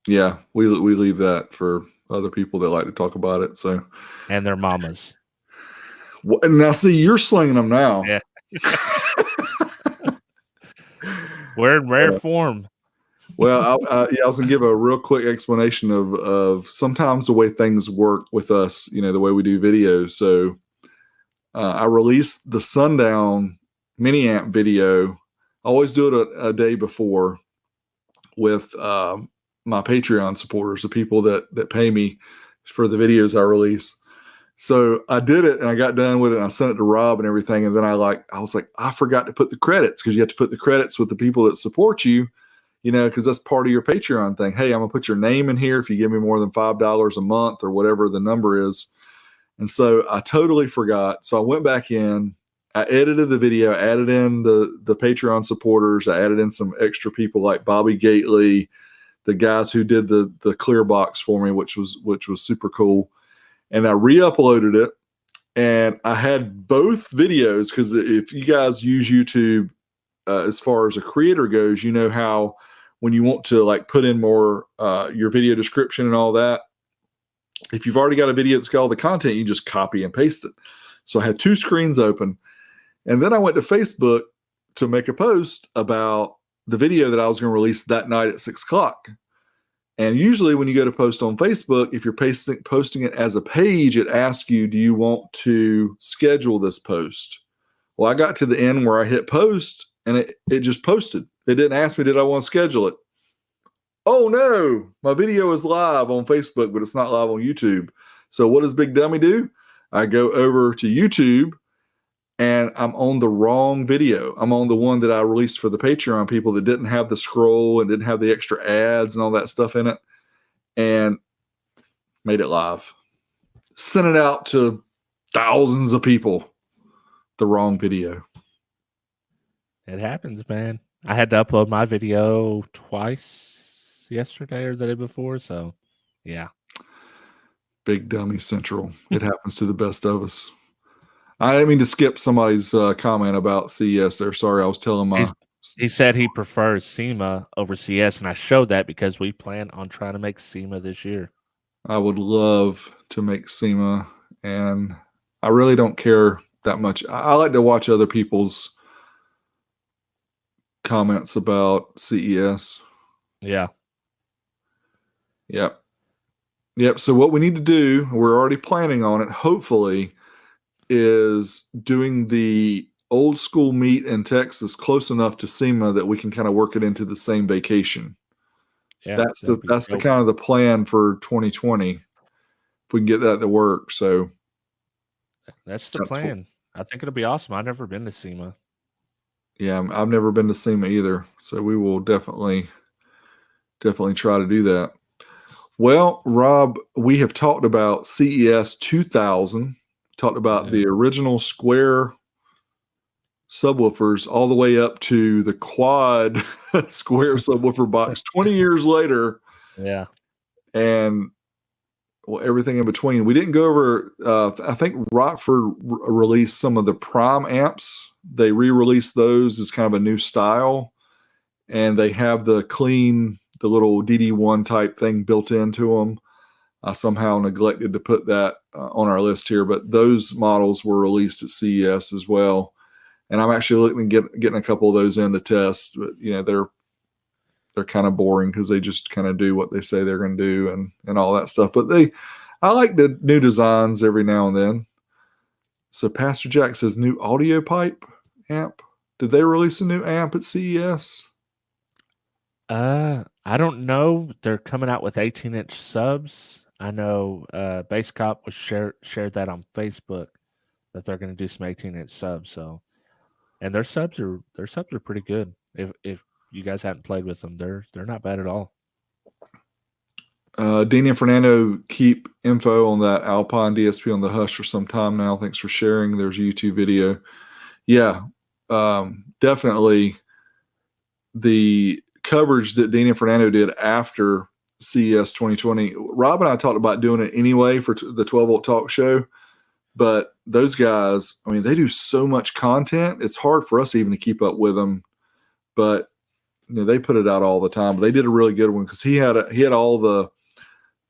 Yeah, we leave that for other people that like to talk about it. So, and their mamas. Now, see, you're slinging them now. Yeah. We're in rare form. Well, I was going to give a real quick explanation of sometimes the way things work with us, the way we do videos. So I released the Sundown mini amp video. I always do it a day before with my Patreon supporters, the people that pay me for the videos I release. So I did it and I got done with it and I sent it to Rob and everything. And then I was like, I forgot to put the credits, because you have to put the credits with the people that support you, because that's part of your Patreon thing. Hey, I'm going to put your name in here if you give me more than $5 a month or whatever the number is. And so I totally forgot. So I went back in, I edited the video, added in the Patreon supporters. I added in some extra people like Bobby Gately, the guys who did the clear box for me, which was super cool. And I re-uploaded it, and I had both videos, because if you guys use YouTube as far as a creator goes, you know how when you want to put in more your video description and all that, if you've already got a video that's got all the content, you just copy and paste it. So I had two screens open, and then I went to Facebook to make a post about the video that I was going to release that night at 6 o'clock. And usually when you go to post on Facebook, if you're posting it as a page, it asks you, do you want to schedule this post? Well, I got to the end where I hit post, and it just posted. It didn't ask me, did I want to schedule it? Oh no, my video is live on Facebook, but it's not live on YouTube. So what does Big Dummy do? I go over to YouTube, and I'm on the wrong video. I'm on the one that I released for the Patreon people that didn't have the scroll and didn't have the extra ads and all that stuff in it, and made it live. Sent it out to thousands of people. The wrong video. It happens, man. I had to upload my video twice yesterday or the day before, so yeah. Big Dummy Central. It happens to the best of us. I didn't mean to skip somebody's comment about CES there. Sorry, I was telling my... He said he prefers SEMA over CES, and I showed that because we plan on trying to make SEMA this year. I would love to make SEMA, and I really don't care that much. I like to watch other people's comments about CES. Yeah. Yep. Yep. So what we need to do, we're already planning on it, hopefully, is doing the old school meet in Texas close enough to SEMA that we can kind of work it into the same vacation. Yeah. That's That'd be the dope. kind of the plan for 2020. If we can get that to work. So That's the that's what, plan. I think it'll be awesome. I've never been to SEMA. yeah, I've never been to SEMA either. So we will definitely try to do that. Well, Rob, we have talked about CES 2000, talked about the original square subwoofers all the way up to the quad square subwoofer box 20 years later, Yeah. and well, everything in between. We didn't go over, I think Rockford released some of the Prime amps. They re-released those as kind of a new style, and they have the little DD1 type thing built into them. I somehow neglected to put that on our list here, but those models were released at CES as well. And I'm actually looking at getting a couple of those in to test, but they're kind of boring because they just kind of do what they say they're going to do and all that stuff. But I like the new designs every now and then. So Pastor Jack says new audio pipe amp. Did they release a new amp at CES? I don't know. They're coming out with 18-inch subs. I know Bass Cop was shared that on Facebook that they're going to do some 18-inch subs. So, and their subs are pretty good. If you guys haven't played with them, they're not bad at all. Dean and Fernando keep info on that Alpine DSP on the Hush for some time now. Thanks for sharing. There's a YouTube video. Yeah, definitely the coverage that Dean and Fernando did after CES 2020. Rob and I talked about doing it anyway for the 12 Volt Talk Show, but those guys, I mean, they do so much content. It's hard for us even to keep up with them, but they put it out all the time. But they did a really good one because he had all the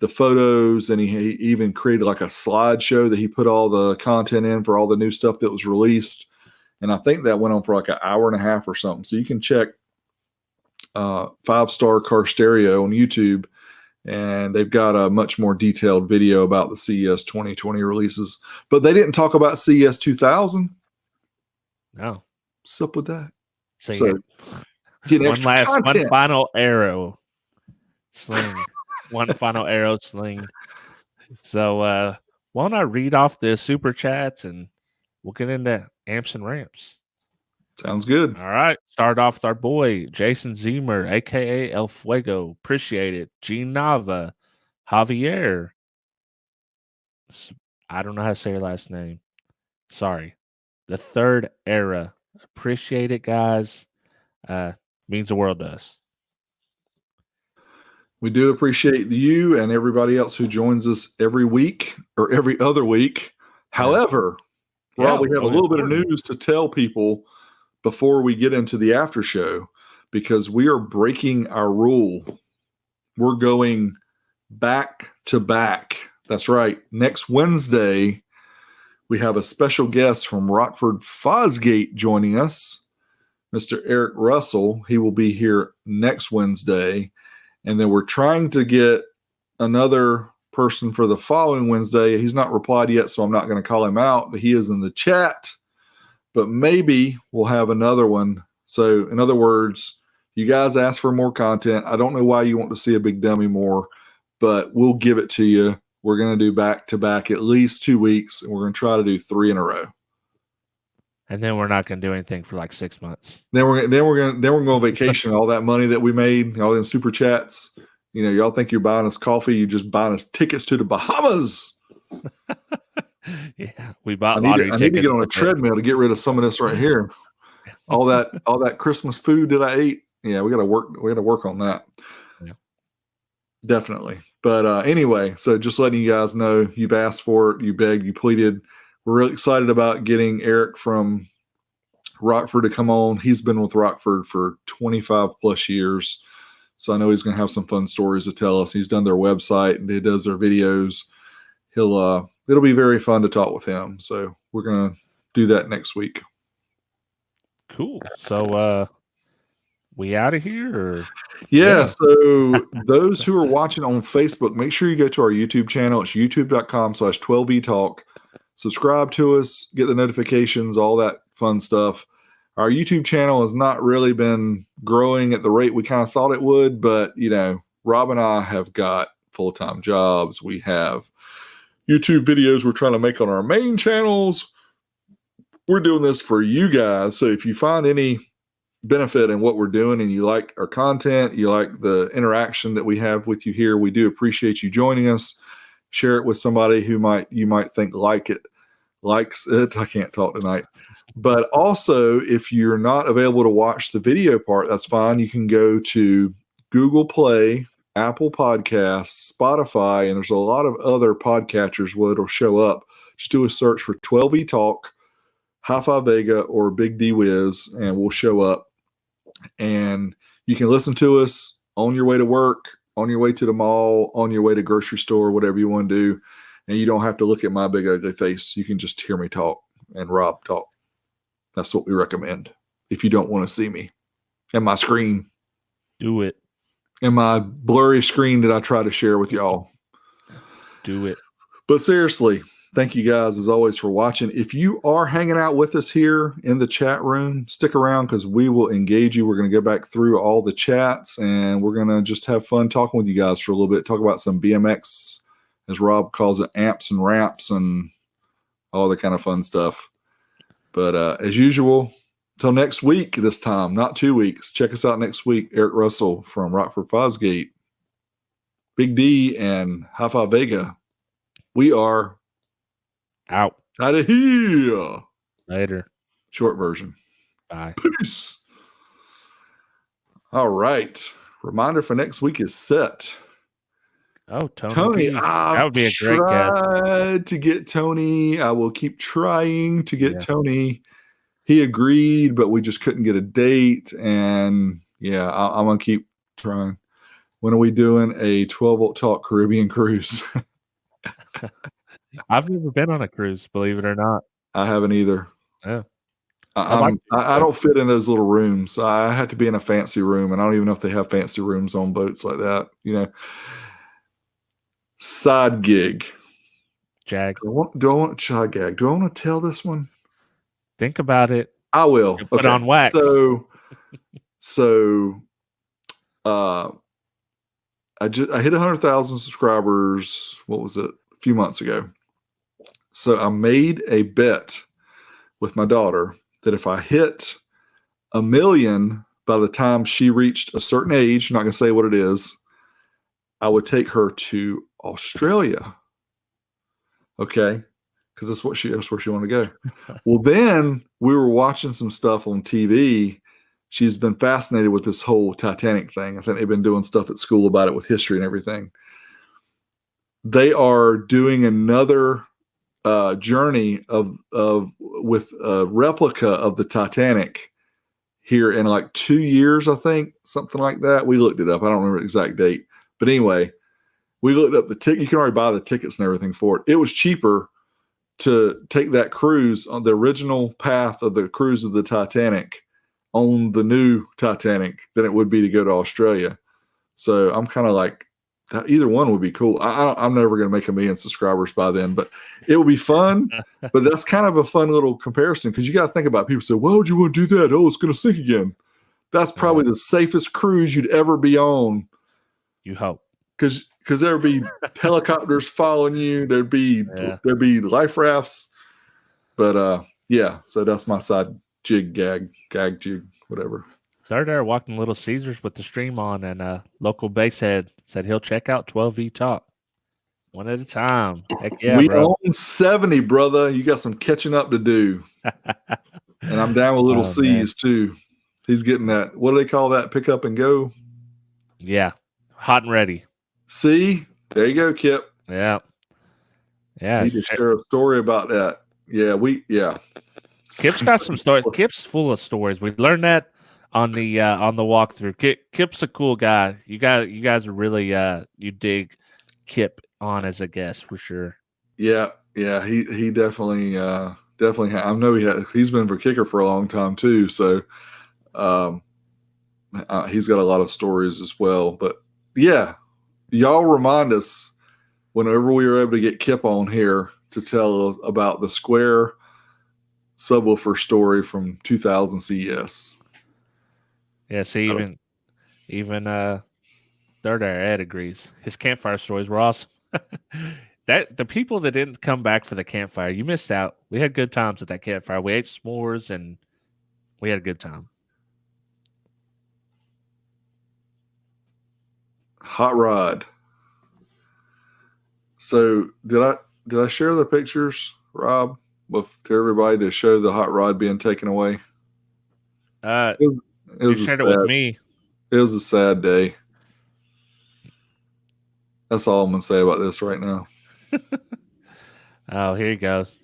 photos, and he even created like a slideshow that he put all the content in for all the new stuff that was released. And I think that went on for like an hour and a half or something. So you can check 5-Star Car Stereo on YouTube, and they've got a much more detailed video about the CES 2020 releases. But they didn't talk about CES 2000. No. What's up with that? So get extra content. One final arrow sling. One final arrow sling. So why don't I read off the super chats and we'll get into amps and ramps. Sounds good. All right. Start off with our boy, Jason Zemer, a.k.a. El Fuego. Appreciate it. Gene Nava. Javier. I don't know how to say your last name. Sorry. The Third Era. Appreciate it, guys. Means the world to us. We do appreciate you and everybody else who joins us every week or every other week. However, Rob, we have a little bit of news to tell people before we get into the after show, because we are breaking our rule. We're going back to back. That's right. Next Wednesday, we have a special guest from Rockford Fosgate joining us, Mr. Eric Russell. He will be here next Wednesday. And then we're trying to get another person for the following Wednesday. He's not replied yet, so I'm not going to call him out, but he is in the chat. But maybe we'll have another one. So, in other words, you guys ask for more content. I don't know why you want to see a big dummy more, but we'll give it to you. We're going to do back to back at least 2 weeks, and we're going to try to do 3 in a row. And then we're not going to do anything for like 6 months. Then we're going to go on vacation. All that money that we made, all them super chats. Y'all think you're buying us coffee? You're just buying us tickets to the Bahamas. Yeah, we bought lottery tickets. I need to get on a treadmill to get rid of some of this right here. all that Christmas food that I ate. Yeah, we got to work on that. Yeah. Definitely. But anyway, so just letting you guys know, you've asked for it, you begged, you pleaded. We're really excited about getting Eric from Rockford to come on. He's been with Rockford for 25 plus years. So I know he's going to have some fun stories to tell us. He's done their website and he does their videos. it'll be very fun to talk with him. So we're going to do that next week. Cool. So we out of here? Or? Yeah. So those who are watching on Facebook, make sure you go to our YouTube channel. It's youtube.com/12vtalk. Subscribe to us, get the notifications, all that fun stuff. Our YouTube channel has not really been growing at the rate we kind of thought it would, but Rob and I have got full-time jobs. We have YouTube videos we're trying to make on our main channels. We're doing this for you guys. So if you find any benefit in what we're doing and you like our content, you like the interaction that we have with you here, we do appreciate you joining us. Share it with somebody who you might think likes it. I can't talk tonight. But also, if you're not available to watch the video part, that's fine. You can go to Google Play, Apple Podcasts, Spotify, and there's a lot of other podcatchers where it'll show up. Just do a search for 12V Talk, Hi-Fi Vega, or Big D Wiz, and we'll show up. And you can listen to us on your way to work, on your way to the mall, on your way to grocery store, whatever you want to do. And you don't have to look at my big ugly face. You can just hear me talk and Rob talk. That's what we recommend if you don't want to see me and my screen. Do it. And my blurry screen that I try to share with y'all. Do it. But seriously, thank you guys as always for watching. If you are hanging out with us here in the chat room, stick around because we will engage you. We're going to go back through all the chats and we're going to just have fun talking with you guys for a little bit. Talk about some BMX, as Rob calls it, amps and ramps and all the kind of fun stuff. But as usual, till next week this time, not 2 weeks. Check us out next week. Eric Russell from Rockford Fosgate, Big D, and Hi-Fi Vega. We are out of here. Later. Short version. Bye. Peace. All right. Reminder for next week is set. Oh, Tony. Tony, that would be a great guest. Tried to get Tony. I will keep trying to get Tony. He agreed, but we just couldn't get a date. And I'm going to keep trying. When are we doing a 12-volt talk Caribbean cruise? I've never been on a cruise, believe it or not. I haven't either. Yeah. I don't fit in those little rooms. I have to be in a fancy room, and I don't even know if they have fancy rooms on boats like that. Side gig. Jag. Do I want side gag? Do I want to tell this one? Think about it. I will. Put on wax. So I hit 100,000 subscribers. What was it? A few months ago. So I made a bet with my daughter that if I hit 1 million by the time she reached a certain age, I'm not going to say what it is, I would take her to Australia. Okay. Because that's where she wanted to go. Well, then we were watching some stuff on TV. She's been fascinated with this whole Titanic thing. I think they've been doing stuff at school about it with history and everything. They are doing another journey with a replica of the Titanic here in like 2 years, I think, something like that. We looked it up. I don't remember the exact date. But anyway, we looked up the ticket. You can already buy the tickets and everything for it. It was cheaper to take that cruise on the original path of the cruise of the Titanic on the new Titanic than it would be to go to Australia. So I'm kind of like, either one would be cool. I'm never going to make 1 million subscribers by then, but it would be fun. But that's kind of a fun little comparison because you got to think about people say, why would you want to do that? Oh, it's going to sink again. That's probably the safest cruise you'd ever be on. You hope. Because there'd be helicopters following you. There'd be life rafts. But so that's my side gag jig, whatever. Started there walking Little Caesars with the stream on, and local basehead said he'll check out 12V Talk. One at a time. Heck yeah, we bro. own 70, brother. You got some catching up to do. And I'm down with Little C's too. He's getting that. What do they call that? Pick up and go? Yeah. Hot and ready. See? There you go, Kip. Yeah. Yeah. I need to share a story about that. Yeah. Kip's got some stories. Kip's full of stories. We learned that on the walkthrough. Kip's a cool guy. You guys are really you dig Kip on as a guest for sure. Yeah. Yeah, he definitely I know he's been for kicker for a long time too. So um, he's got a lot of stories as well. But yeah, y'all remind us whenever we were able to get Kip on here to tell us about the square subwoofer story from 2000 CES. Yeah, see, Oh, even third Ed agrees. His campfire stories were awesome. That the people that didn't come back for the campfire, you missed out. We had good times at that campfire. We ate s'mores and we had a good time. hot rod. So did I share the pictures, Rob, to everybody to show the hot rod being taken away? Uh, It was, it you was a shared it with sad me. it was a sad day. That's all I'm gonna say about this right now. Oh, here he goes.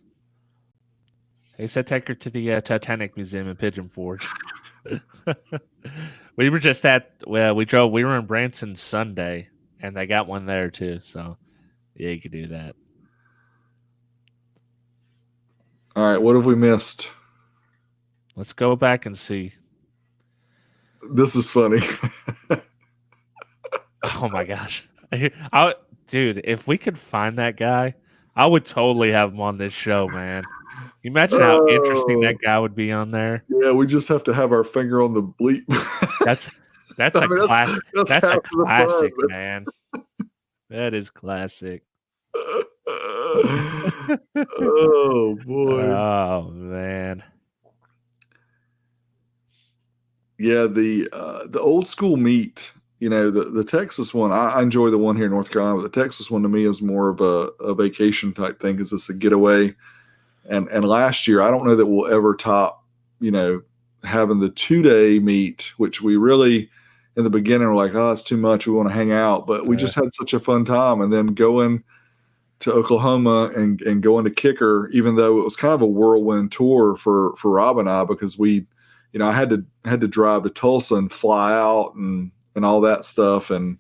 He said take her to the Titanic Museum in Pigeon Forge. We were just we were in Branson Sunday, and they got one there too. So yeah, you could do that. All right, what have we missed? Let's go back and see. This is funny. Oh my gosh, dude, if we could find that guy, I would totally have him on this show, man. Can you imagine how interesting Oh, that guy would be on there? yeah, we just have to have our finger on the bleep. That's I a mean, class. that's That's a half the fun. classic, man. That is classic. Oh boy. Oh man. Yeah, the old school meet, the Texas one, I enjoy the one here in North Carolina, but the Texas one to me is more of a vacation type thing because it's a getaway. And last year, I don't know that we'll ever top, having the 2-day meet, which we really in the beginning were like, oh, it's too much. We want to hang out, but we just had such a fun time. And then going to Oklahoma and going to Kicker, even though it was kind of a whirlwind tour for Rob and I, because I had to drive to Tulsa and fly out and all that stuff, and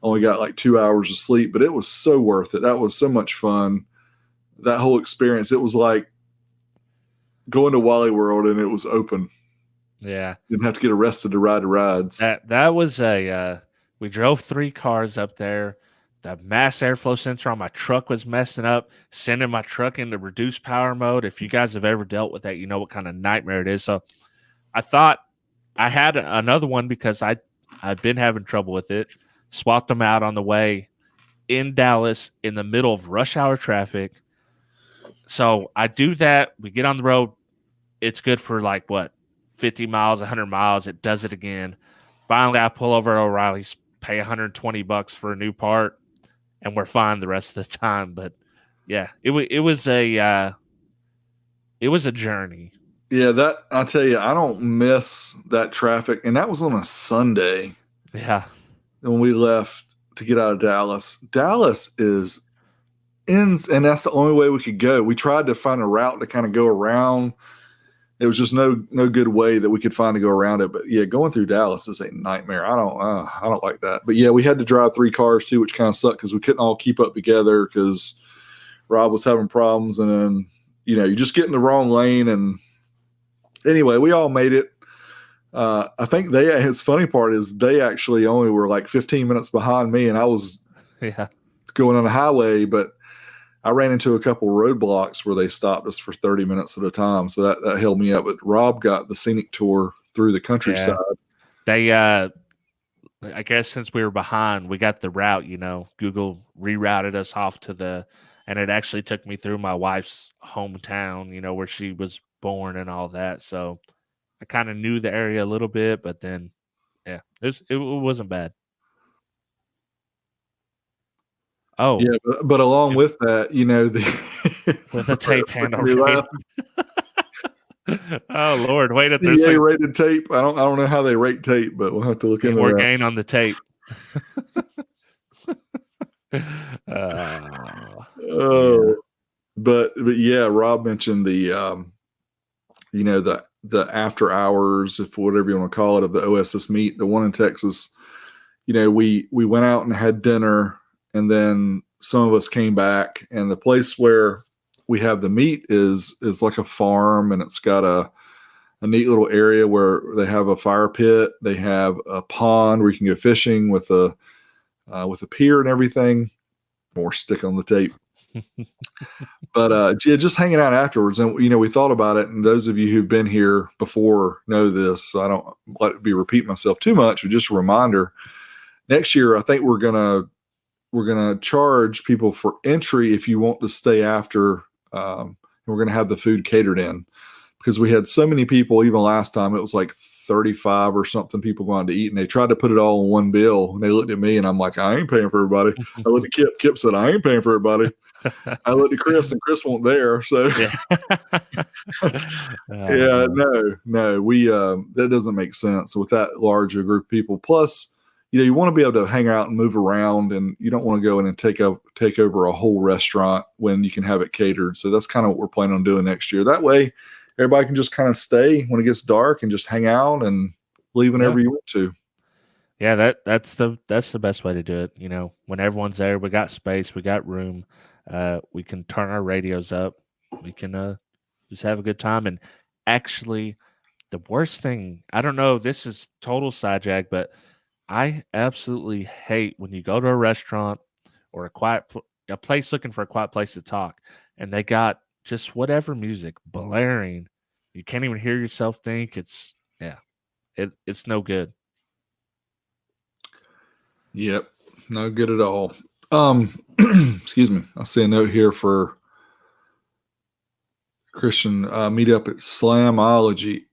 only got like 2 hours of sleep, but it was so worth it. That was so much fun. That whole experience, it was like going to Wally World and it was open. Yeah. Didn't have to get arrested to ride the rides. That was we drove 3 cars up there. The mass airflow sensor on my truck was messing up, sending my truck into reduced power mode. If you guys have ever dealt with that, you know what kind of nightmare it is. So I thought I had another one because I'd been having trouble with it. Swapped them out on the way in Dallas in the middle of rush hour traffic. So I do that. We get on the road. It's good for like 50 miles, 100 miles. It does it again. Finally, I pull over at O'Reilly's, pay $120 for a new part, and we're fine the rest of the time. But yeah, it was a journey. Yeah, that I'll tell you, I don't miss that traffic, and that was on a Sunday. Yeah, when we left to get out of Dallas. Dallas is and that's the only way we could go. We tried to find a route to kind of go around. It was just no good way that we could find to go around it. But yeah, going through Dallas is a nightmare. I don't like that. But yeah, we had to drive 3 cars too, which kind of sucked because we couldn't all keep up together because Rob was having problems, and then you just get in the wrong lane. And anyway, we all made it. I think his funny part is they actually only were like 15 minutes behind me, and I was going on the highway, but I ran into a couple roadblocks where they stopped us for 30 minutes at a time. So that held me up. But Rob got the scenic tour through the countryside. Yeah. They, I guess since we were behind, we got the route, Google rerouted us off and it actually took me through my wife's hometown, where she was born and all that. So I kind of knew the area a little bit, but then, yeah, it wasn't bad. Oh, yeah, but along with that, with a tape handle. Oh Lord, wait! There's rated tape. I don't know how they rate tape, but we'll have to look into more that. gain on the tape. But yeah, Rob mentioned the the after hours, if whatever you want to call it, of the OSS meet, the one in Texas. We went out and had dinner, and then some of us came back, and the place where we have the meet is like a farm, and it's got a neat little area where they have a fire pit. They have a pond where you can go fishing with a pier and everything. More stick on the tape. But yeah, just hanging out afterwards. And, we thought about it. And those of you who've been here before know this. So I don't let it be repeat myself too much, but just a reminder. Next year, I think we're gonna charge people for entry if you want to stay after. We're gonna have the food catered in, because we had so many people. Even last time, it was like 35 or something people going to eat, and they tried to put it all in one bill. And they looked at me, and I'm like, I ain't paying for everybody. I looked at Kip. Kip said, I ain't paying for everybody. I looked at Chris, and Chris wasn't there. So yeah, no, we that doesn't make sense with that large a group of people. Plus, you want to be able to hang out and move around, and you don't want to go in and take over a whole restaurant when you can have it catered. So that's kind of what we're planning on doing next year. That way, everybody can just kind of stay when it gets dark and just hang out and leave whenever you want to. Yeah, that's the best way to do it. When everyone's there, we got space, we got room. We can turn our radios up. We can just have a good time. And actually, the worst thing, I don't know, this is total side jag, but I absolutely hate when you go to a restaurant or a place looking for a quiet place to talk, and they got just whatever music blaring. You can't even hear yourself think. It's no good. Yep, no good at all. Excuse me. I see a note here for Christian meetup at Slamology.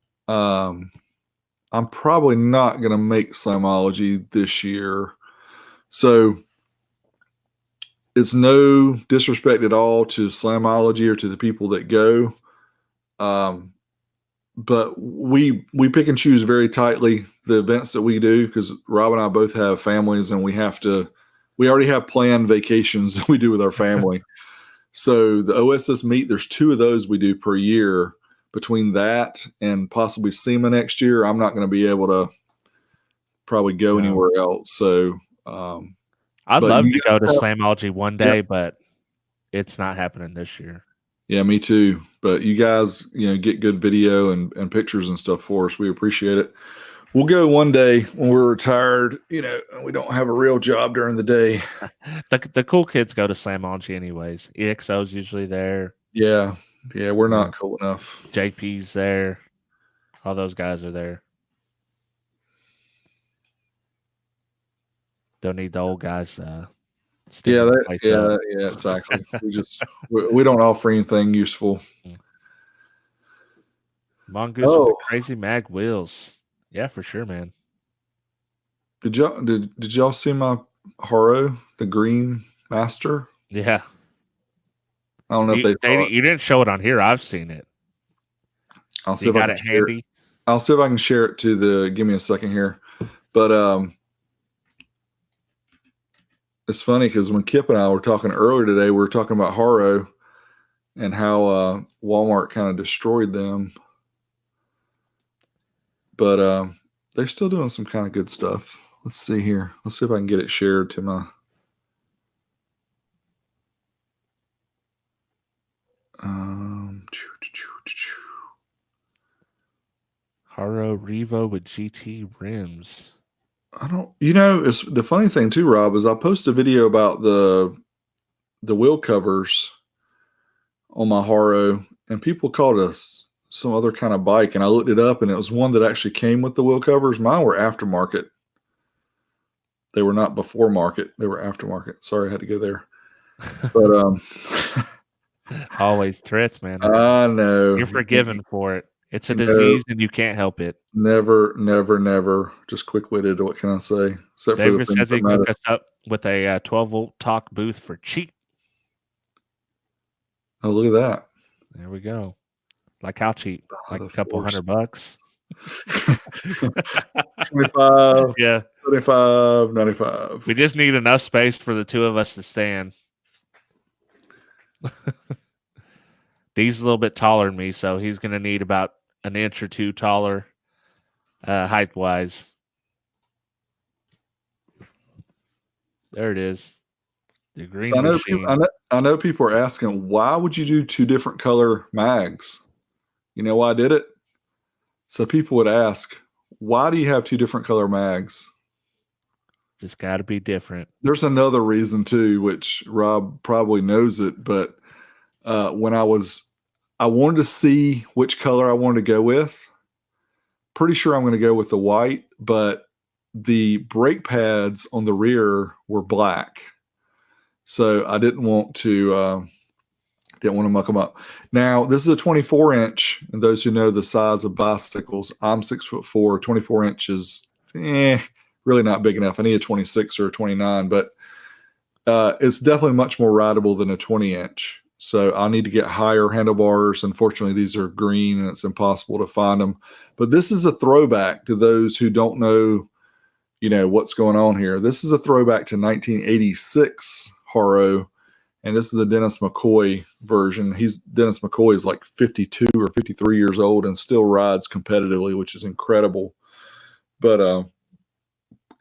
I'm probably not going to make Slamology this year, so it's no disrespect at all to Slamology or to the people that go. But we pick and choose very tightly the events that we do, because Rob and I both have families, and we already have planned vacations that we do with our family. So the OSS meet, there's 2 of those we do per year. Between that and possibly SEMA next year, I'm not going to be able to probably go anywhere else. So I'd love to go to Slamology one day, but it's not happening this year. Yeah, me too. But you guys, get good video and pictures and stuff for us. We appreciate it. We'll go one day when we're retired, and we don't have a real job during the day. The cool kids go to Slamology anyways. EXO's usually there. Yeah, we're not cool enough. JP's there. All those guys are there. Don't need the old guys. Yeah, exactly. we don't offer anything useful. Mongoose with the crazy mag wheels. Yeah, for sure, man. Did y'all see my Haro, the green master? Yeah. I don't know if they saw it. You didn't show it on here. I've seen it. I'll see if I can share it. I'll see if I can share it give me a second here. But it's funny because when Kip and I were talking earlier today, we were talking about Haro and how Walmart kind of destroyed them. But they're still doing some kind of good stuff. Let's see here. Let's see if I can get it shared to my Haro Revo with GT rims. I don't, it's the funny thing too, Rob, is I posted a video about the wheel covers on my Haro, and people called us some other kind of bike, and I looked it up, and it was one that actually came with the wheel covers. Mine were aftermarket. They were not before market. They were aftermarket. Sorry, I had to go there. But always threats, man. I know. You're forgiven for it. It's a disease, and you can't help it. Never. Just quick-witted. What can I say? Except David says he hooked us up with a 12-volt talk booth for cheap. Oh, look at that. There we go. Like how cheap? Like a couple $100. 25. Yeah. 75, 95. We just need enough space for the 2 of us to stand. Dee's a little bit taller than me, so he's going to need about an inch or 2 taller height-wise. There it is. The So green machine. I know people are asking, why would you do 2 different color mags? You know why I did it? So people would ask, why do you have 2 different color mags? Just got to be different. There's another reason too, which Rob probably knows it, but when I wanted to see which color I wanted to go with. Pretty sure I'm going to go with the white, but the brake pads on the rear were black, so I didn't want to muck them up. Now this is a 24 inch, and those who know the size of bicycles, I'm 6'4". 24 inches, really not big enough. I need a 26 or a 29, but it's definitely much more rideable than a 20 inch. So I need to get higher handlebars. Unfortunately, these are green and it's impossible to find them. But this is a throwback to those who don't know, what's going on here. This is a throwback to 1986 Haro, and this is a Dennis McCoy version. Dennis McCoy is like 52 or 53 years old and still rides competitively, which is incredible. But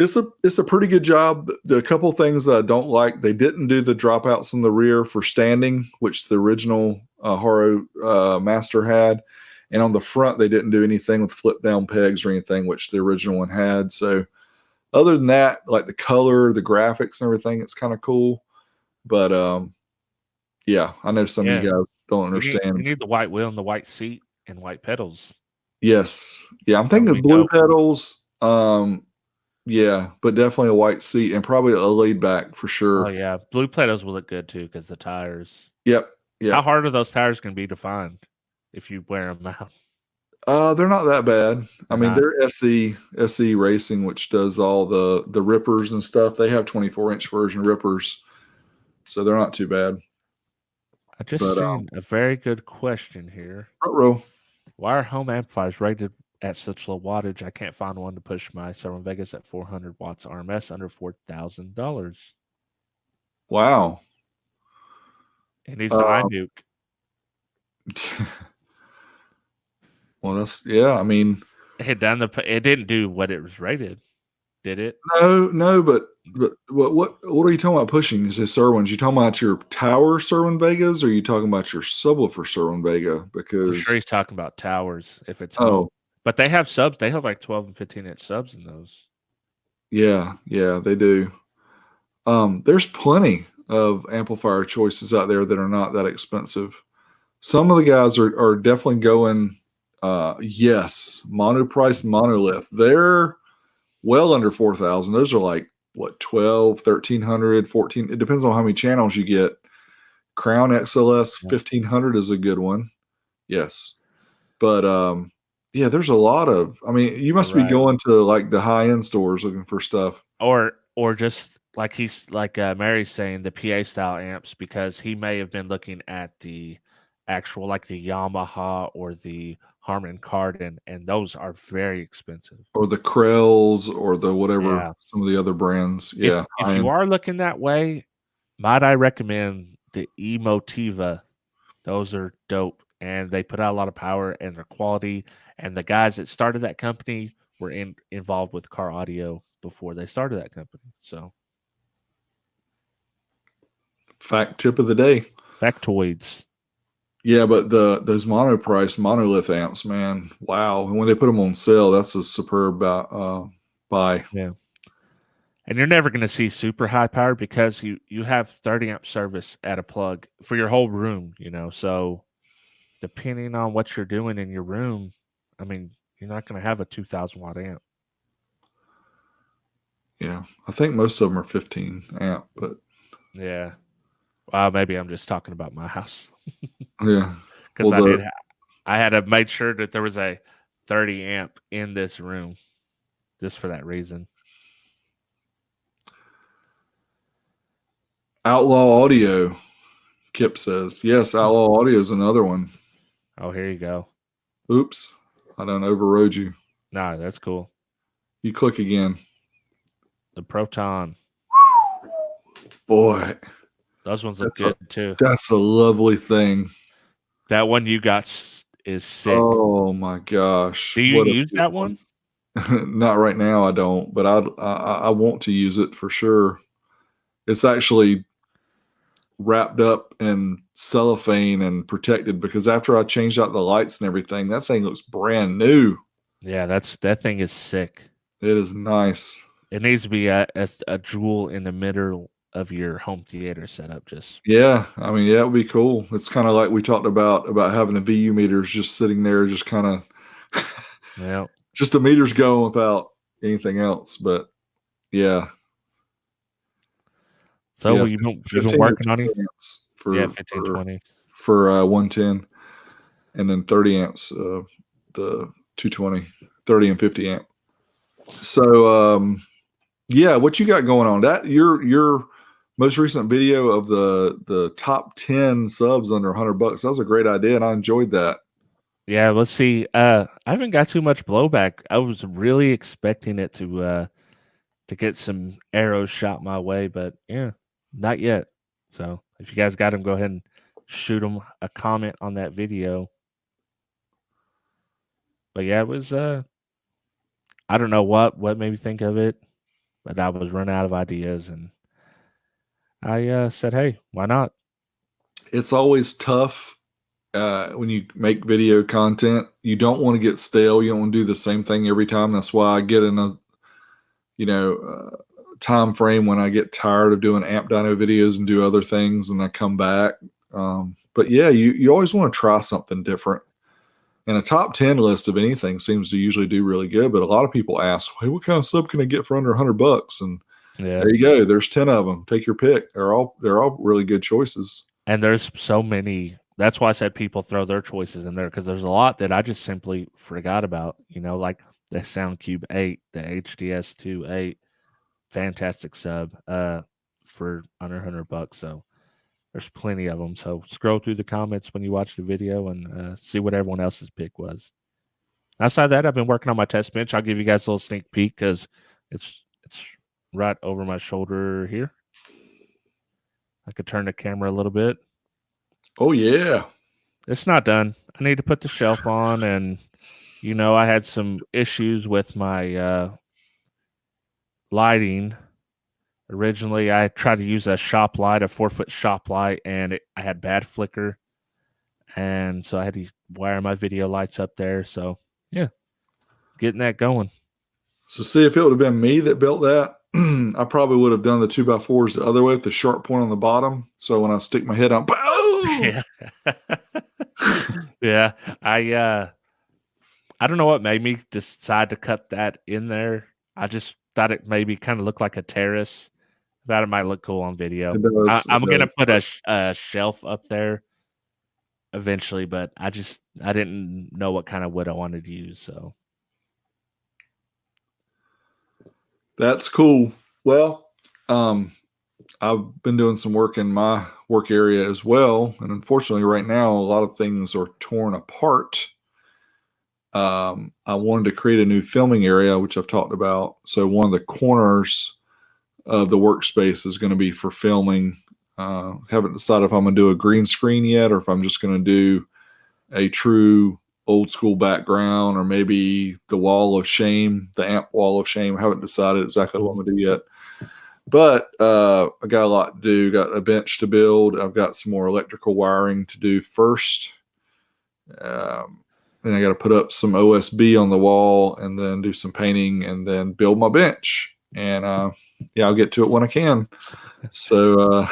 it's a pretty good job. The couple things that I don't like, they didn't do the dropouts in the rear for standing, which the original Haro Master had, and on the front they didn't do anything with flip down pegs or anything, which the original one had. So other than that, like the color, the graphics, and everything, it's kind of cool. But yeah, I know some of you guys don't understand. You need the white wheel and the white seat and white pedals. Yes, yeah, I'm thinking of blue pedals. Yeah, but definitely a white seat and probably a laid back for sure. Oh yeah, blue pedals will look good too because the tires. Yep. How hard are those tires going to be to find if you wear them out? They're not that bad. I mean, not. they're SE Racing, which does all the rippers and stuff. They have 24-inch version rippers, so they're not too bad. I just seen a very good question here. Why are home amplifiers rated at such low wattage? I can't find one to push my Savard Vegas at 400 watts RMS under $4,000. Wow. It needs the iNuke. Well, I mean, it didn't do what it was rated, did it? No, but what are you talking about pushing? Is it Serwins? You talking about your tower Serwin Vegas, or are you talking about your subwoofer Serwin Vega? Because I'm sure he's talking about towers if it's home. But they have subs. They have like 12 and 15-inch subs in those. Yeah, they do. There's plenty of amplifier choices out there that are not that expensive. Some of the guys are definitely going, yes, monoprice monolith. They're well under 4,000. Those are like, what, 12, 1,300, 14. It depends on how many channels you get. Crown XLS 1,500 is a good one. Yes. But, yeah, there's a lot of, I mean, you must be going to like the high-end stores looking for stuff. Or just like Mary's saying, the PA style amps, because he may have been looking at the actual, like the Yamaha or the Harman Kardon, and those are very expensive. Or the Krells or the whatever, some of the other brands. Yeah. If you are looking that way, might I recommend the Emotiva? Those are dope, and they put out a lot of power, and their quality. And the guys that started that company were involved with car audio before they started that company. So, fact tip of the day. Factoids. Yeah, but those monolith amps, man, wow! And when they put them on sale, that's a superb buy. Yeah, and you're never going to see super high power because you have 30 amp service at a plug for your whole room. So depending on what you're doing in your room, I mean, you're not going to have a 2,000 watt amp. Yeah, I think most of them are 15 amp, but yeah. Well, maybe I'm just talking about my house. Yeah, because I had to make sure that there was a 30 amp in this room, just for that reason. Outlaw Audio, Kip says. Yes, Outlaw Audio is another one. Oh, here you go. Oops, I done overrode you. Nah, that's cool. You click again. The Proton. Boy. Those ones look good too. That's a lovely thing. That one you got is sick. Oh my gosh. Do you use that one? Not right now, I don't, but I want to use it for sure. It's actually wrapped up in cellophane and protected, because after I changed out the lights and everything, that thing looks brand new. Yeah, that thing is sick. It is nice. It needs to be a jewel in the middle of your home theater setup. Just Yeah, I mean, yeah, it would be cool. It's kind of like we talked about having the VU meters just sitting there, just kind of yeah. just the meters going without anything else. But yeah, So yeah, you've been 15 to working on it? 20 amps Yeah, for 15, 20. 110, and then 30 amps the 220, 30 and 50 amp. So yeah, what you got going on? That your most recent video of the top 10 subs under $100. That was a great idea, and I enjoyed that. Yeah, let's see. I haven't got too much blowback. I was really expecting it to get some arrows shot my way, but yeah, not yet. So if you guys got them, go ahead and shoot them a comment on that video. But yeah, it was I don't know what made me think of it, but I was running out of ideas, and I said, hey, why not? It's always tough when you make video content. You don't want to get stale. You don't want to do the same thing every time. That's why I get in a time frame when I get tired of doing amp dyno videos and do other things, and I come back. But yeah, you always want to try something different. And a top 10 list of anything seems to usually do really good. But a lot of people ask, hey, what kind of sub can I get for under $100? And Yeah. there you go. There's 10 of them. Take your pick. They're all really good choices. And there's so many. That's why I said people throw their choices in there, because there's a lot that I just simply forgot about. Like the SoundCube 8, the HDS2 8, fantastic sub for under $100. So there's plenty of them. So scroll through the comments when you watch the video and see what everyone else's pick was. Outside that, I've been working on my test bench. I'll give you guys a little sneak peek because it's right over my shoulder here. I could turn the camera a little bit. Oh, yeah. It's not done. I need to put the shelf on, and I had some issues with my lighting. Originally, I tried to use a shop light, a 4-foot shop light, and I had bad flicker, and so I had to wire my video lights up there. So yeah, getting that going. So see, if it would have been me that built that, I probably would have done the 2x4s the other way with the sharp point on the bottom. So when I stick my head on, yeah, yeah. I don't know what made me decide to cut that in there. I just thought it maybe kind of looked like a terrace. Thought it might look cool on video. I'm gonna put a shelf up there eventually, but I didn't know what kind of wood I wanted to use. So that's cool. Well, I've been doing some work in my work area as well, and unfortunately, right now a lot of things are torn apart. I wanted to create a new filming area, which I've talked about. So one of the corners of the workspace is going to be for filming. Haven't decided if I'm going to do a green screen yet, or if I'm just going to do a true old school background, or maybe the wall of shame, the amp wall of shame. I haven't decided exactly what I'm going to do yet. But I got a lot to do. Got a bench to build. I've got some more electrical wiring to do first. Then I got to put up some OSB on the wall, and then do some painting, and then build my bench. And yeah, I'll get to it when I can. So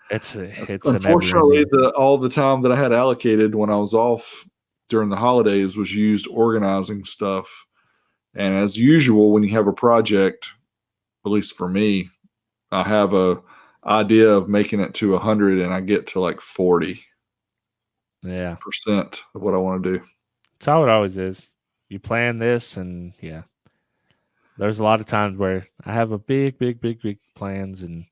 it's unfortunately all the time that I had allocated when I was off during the holidays was used organizing stuff. And as usual, when you have a project, at least for me, I have a idea of making it to 100, and I get to like 40% of what I want to do. That's how it always is. You plan this, and yeah, there's a lot of times where I have a big plans, and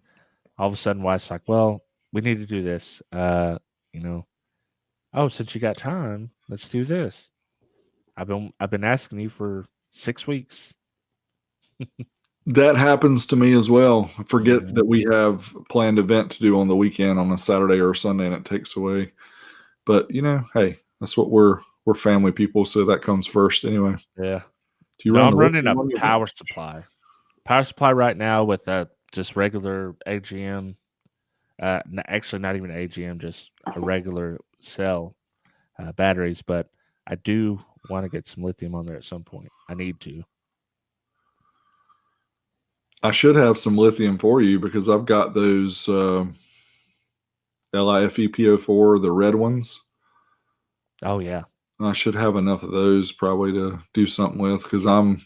all of a sudden, wife's like, "Well, we need to do this." Oh, since you got time, let's do this. I've been asking you for 6 weeks. That happens to me as well. I forget that we have a planned event to do on the weekend on a Saturday or a Sunday, and it takes away. But hey, that's what we're family people, so that comes first anyway. Yeah. Do you run I'm running a power supply. Power supply right now with just regular AGM. Actually, not even AGM, just a regular cell batteries. But I do want to get some lithium on there at some point. I need to. I should have some lithium for you because I've got those LiFePO4, the red ones. Oh yeah. I should have enough of those probably to do something with because I'm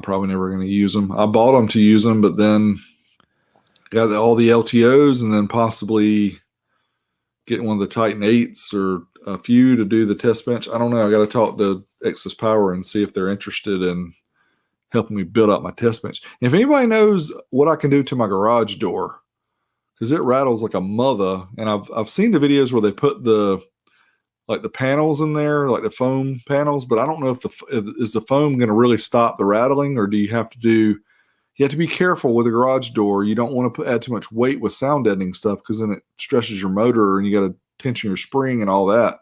probably never going to use them. I bought them to use them, but then got all the LTOs and then possibly getting one of the Titan 8s or a few to do the test bench. I don't know. I got to talk to Excess Power and see if they're interested in helping me build up my test bench. And if anybody knows what I can do to my garage door, because it rattles like a mother, and I've seen the videos where they put the panels in there, like the foam panels, but I don't know if is the foam going to really stop the rattling, or do you have to be careful with the garage door. You don't want to add too much weight with sound deadening stuff because then it stresses your motor and you got to tension your spring and all that.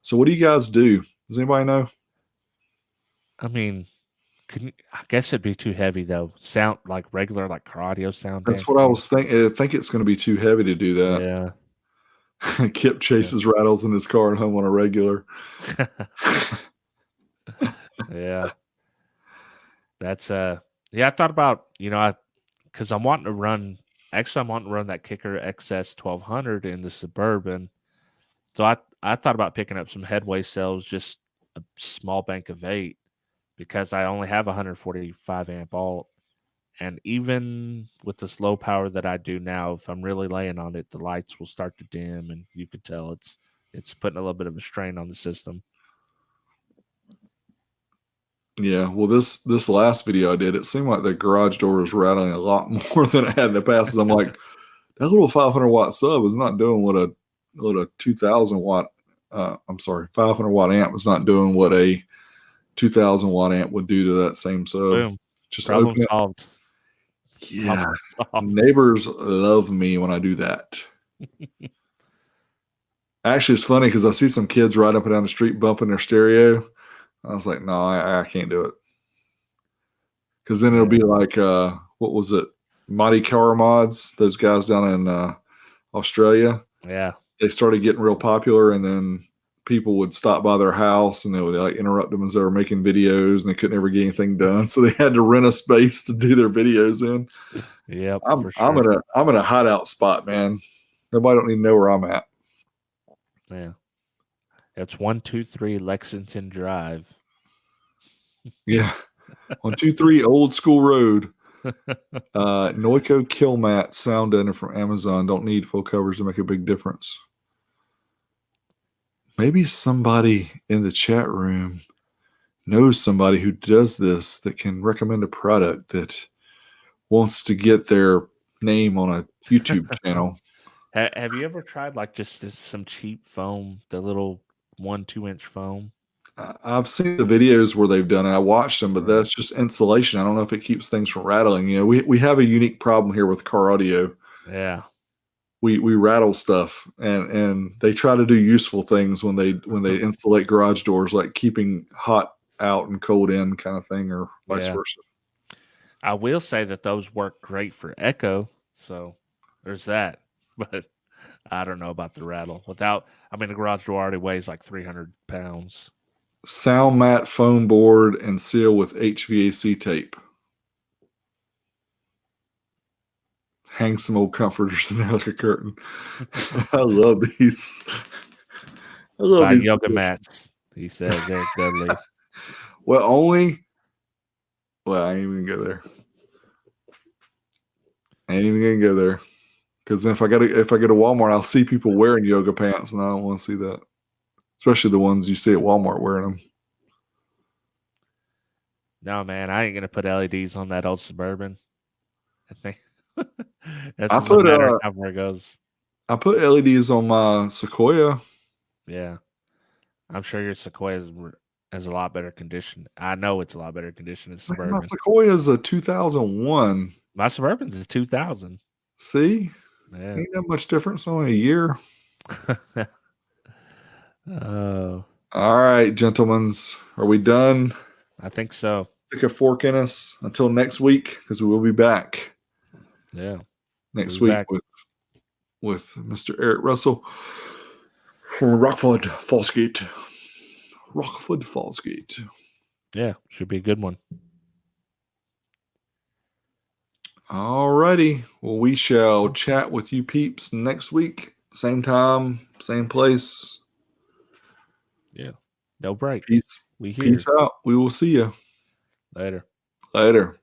So what do you guys do? Does anybody know? I mean, I guess it'd be too heavy though. Sound like regular, like car audio sound. That's what I was thinking. I think it's going to be too heavy to do that. Yeah. Kip chases rattles in his car and home on a regular. Yeah. That's yeah, I thought about, because I'm wanting to run that Kicker XS 1200 in the Suburban. So I thought about picking up some headway cells, just a small bank of 8, because I only have 145 amp alt. And even with this low power that I do now, if I'm really laying on it, the lights will start to dim, and you could tell it's putting a little bit of a strain on the system. Yeah, well, this last video I did, it seemed like the garage door was rattling a lot more than it had in the past. I'm like, that little 500 watt sub is not doing what a 2000 watt. 500 watt amp is not doing what a 2000 watt amp would do to that same sub. Boom. Just problem solved. Yeah, neighbors love me when I do that. Actually, it's funny because I see some kids right up and down the street bumping their stereo. I was like, no, I can't do it. Because then it'll be like, what was it? Mighty Car Mods, those guys down in Australia. Yeah. They started getting real popular, and then people would stop by their house and they would like interrupt them as they were making videos, and they couldn't ever get anything done. So they had to rent a space to do their videos in. Yep. I'm in a hideout spot, man. Nobody don't need to know where I'm at. Yeah. It's 123 Lexington Drive. Yeah. 123 Old School Road. Noiko Killmat sound deadener from Amazon. Don't need full coverage to make a big difference. Maybe somebody in the chat room knows somebody who does this that can recommend a product that wants to get their name on a YouTube channel. Have you ever tried like just some cheap foam, the little 1-2 inch foam? I've seen the videos where they've done it. I watched them, but that's just insulation. I don't know if it keeps things from rattling. You know, we have a unique problem here with car audio. Yeah. We rattle stuff, and they try to do useful things when they insulate garage doors, like keeping hot out and cold in kind of thing, or vice versa. I will say that those work great for echo, so there's that. But I don't know about the rattle. The garage door already weighs like 300 pounds. Sound mat foam board and seal with HVAC tape. Hang some old comforters in there like a curtain. I love these. I love these yoga mats. He said they're deadly. Well, I ain't even gonna go there. Because if I go to Walmart, I'll see people wearing yoga pants, and I don't want to see that. Especially the ones you see at Walmart wearing them. No, man, I ain't gonna put LEDs on that old Suburban. I think that's I put where it goes. I put LEDs on my Sequoia. Yeah, I'm sure your Sequoia is a lot better condition. I know it's a lot better condition than Suburban. My Sequoia is a 2001. My Suburban's a 2000. See, ain't that much difference only a year. Oh. All right, gentlemen, are we done? I think so. Stick a fork in us until next week, because we will be back. Yeah. Next week with with Mr. Eric Russell from Rockford Fallsgate. Rockford Fallsgate. Yeah, should be a good one. All righty. Well, we shall chat with you peeps next week. Same time, same place. Yeah. No break. Peace. We here. Peace out. We will see you Later. later.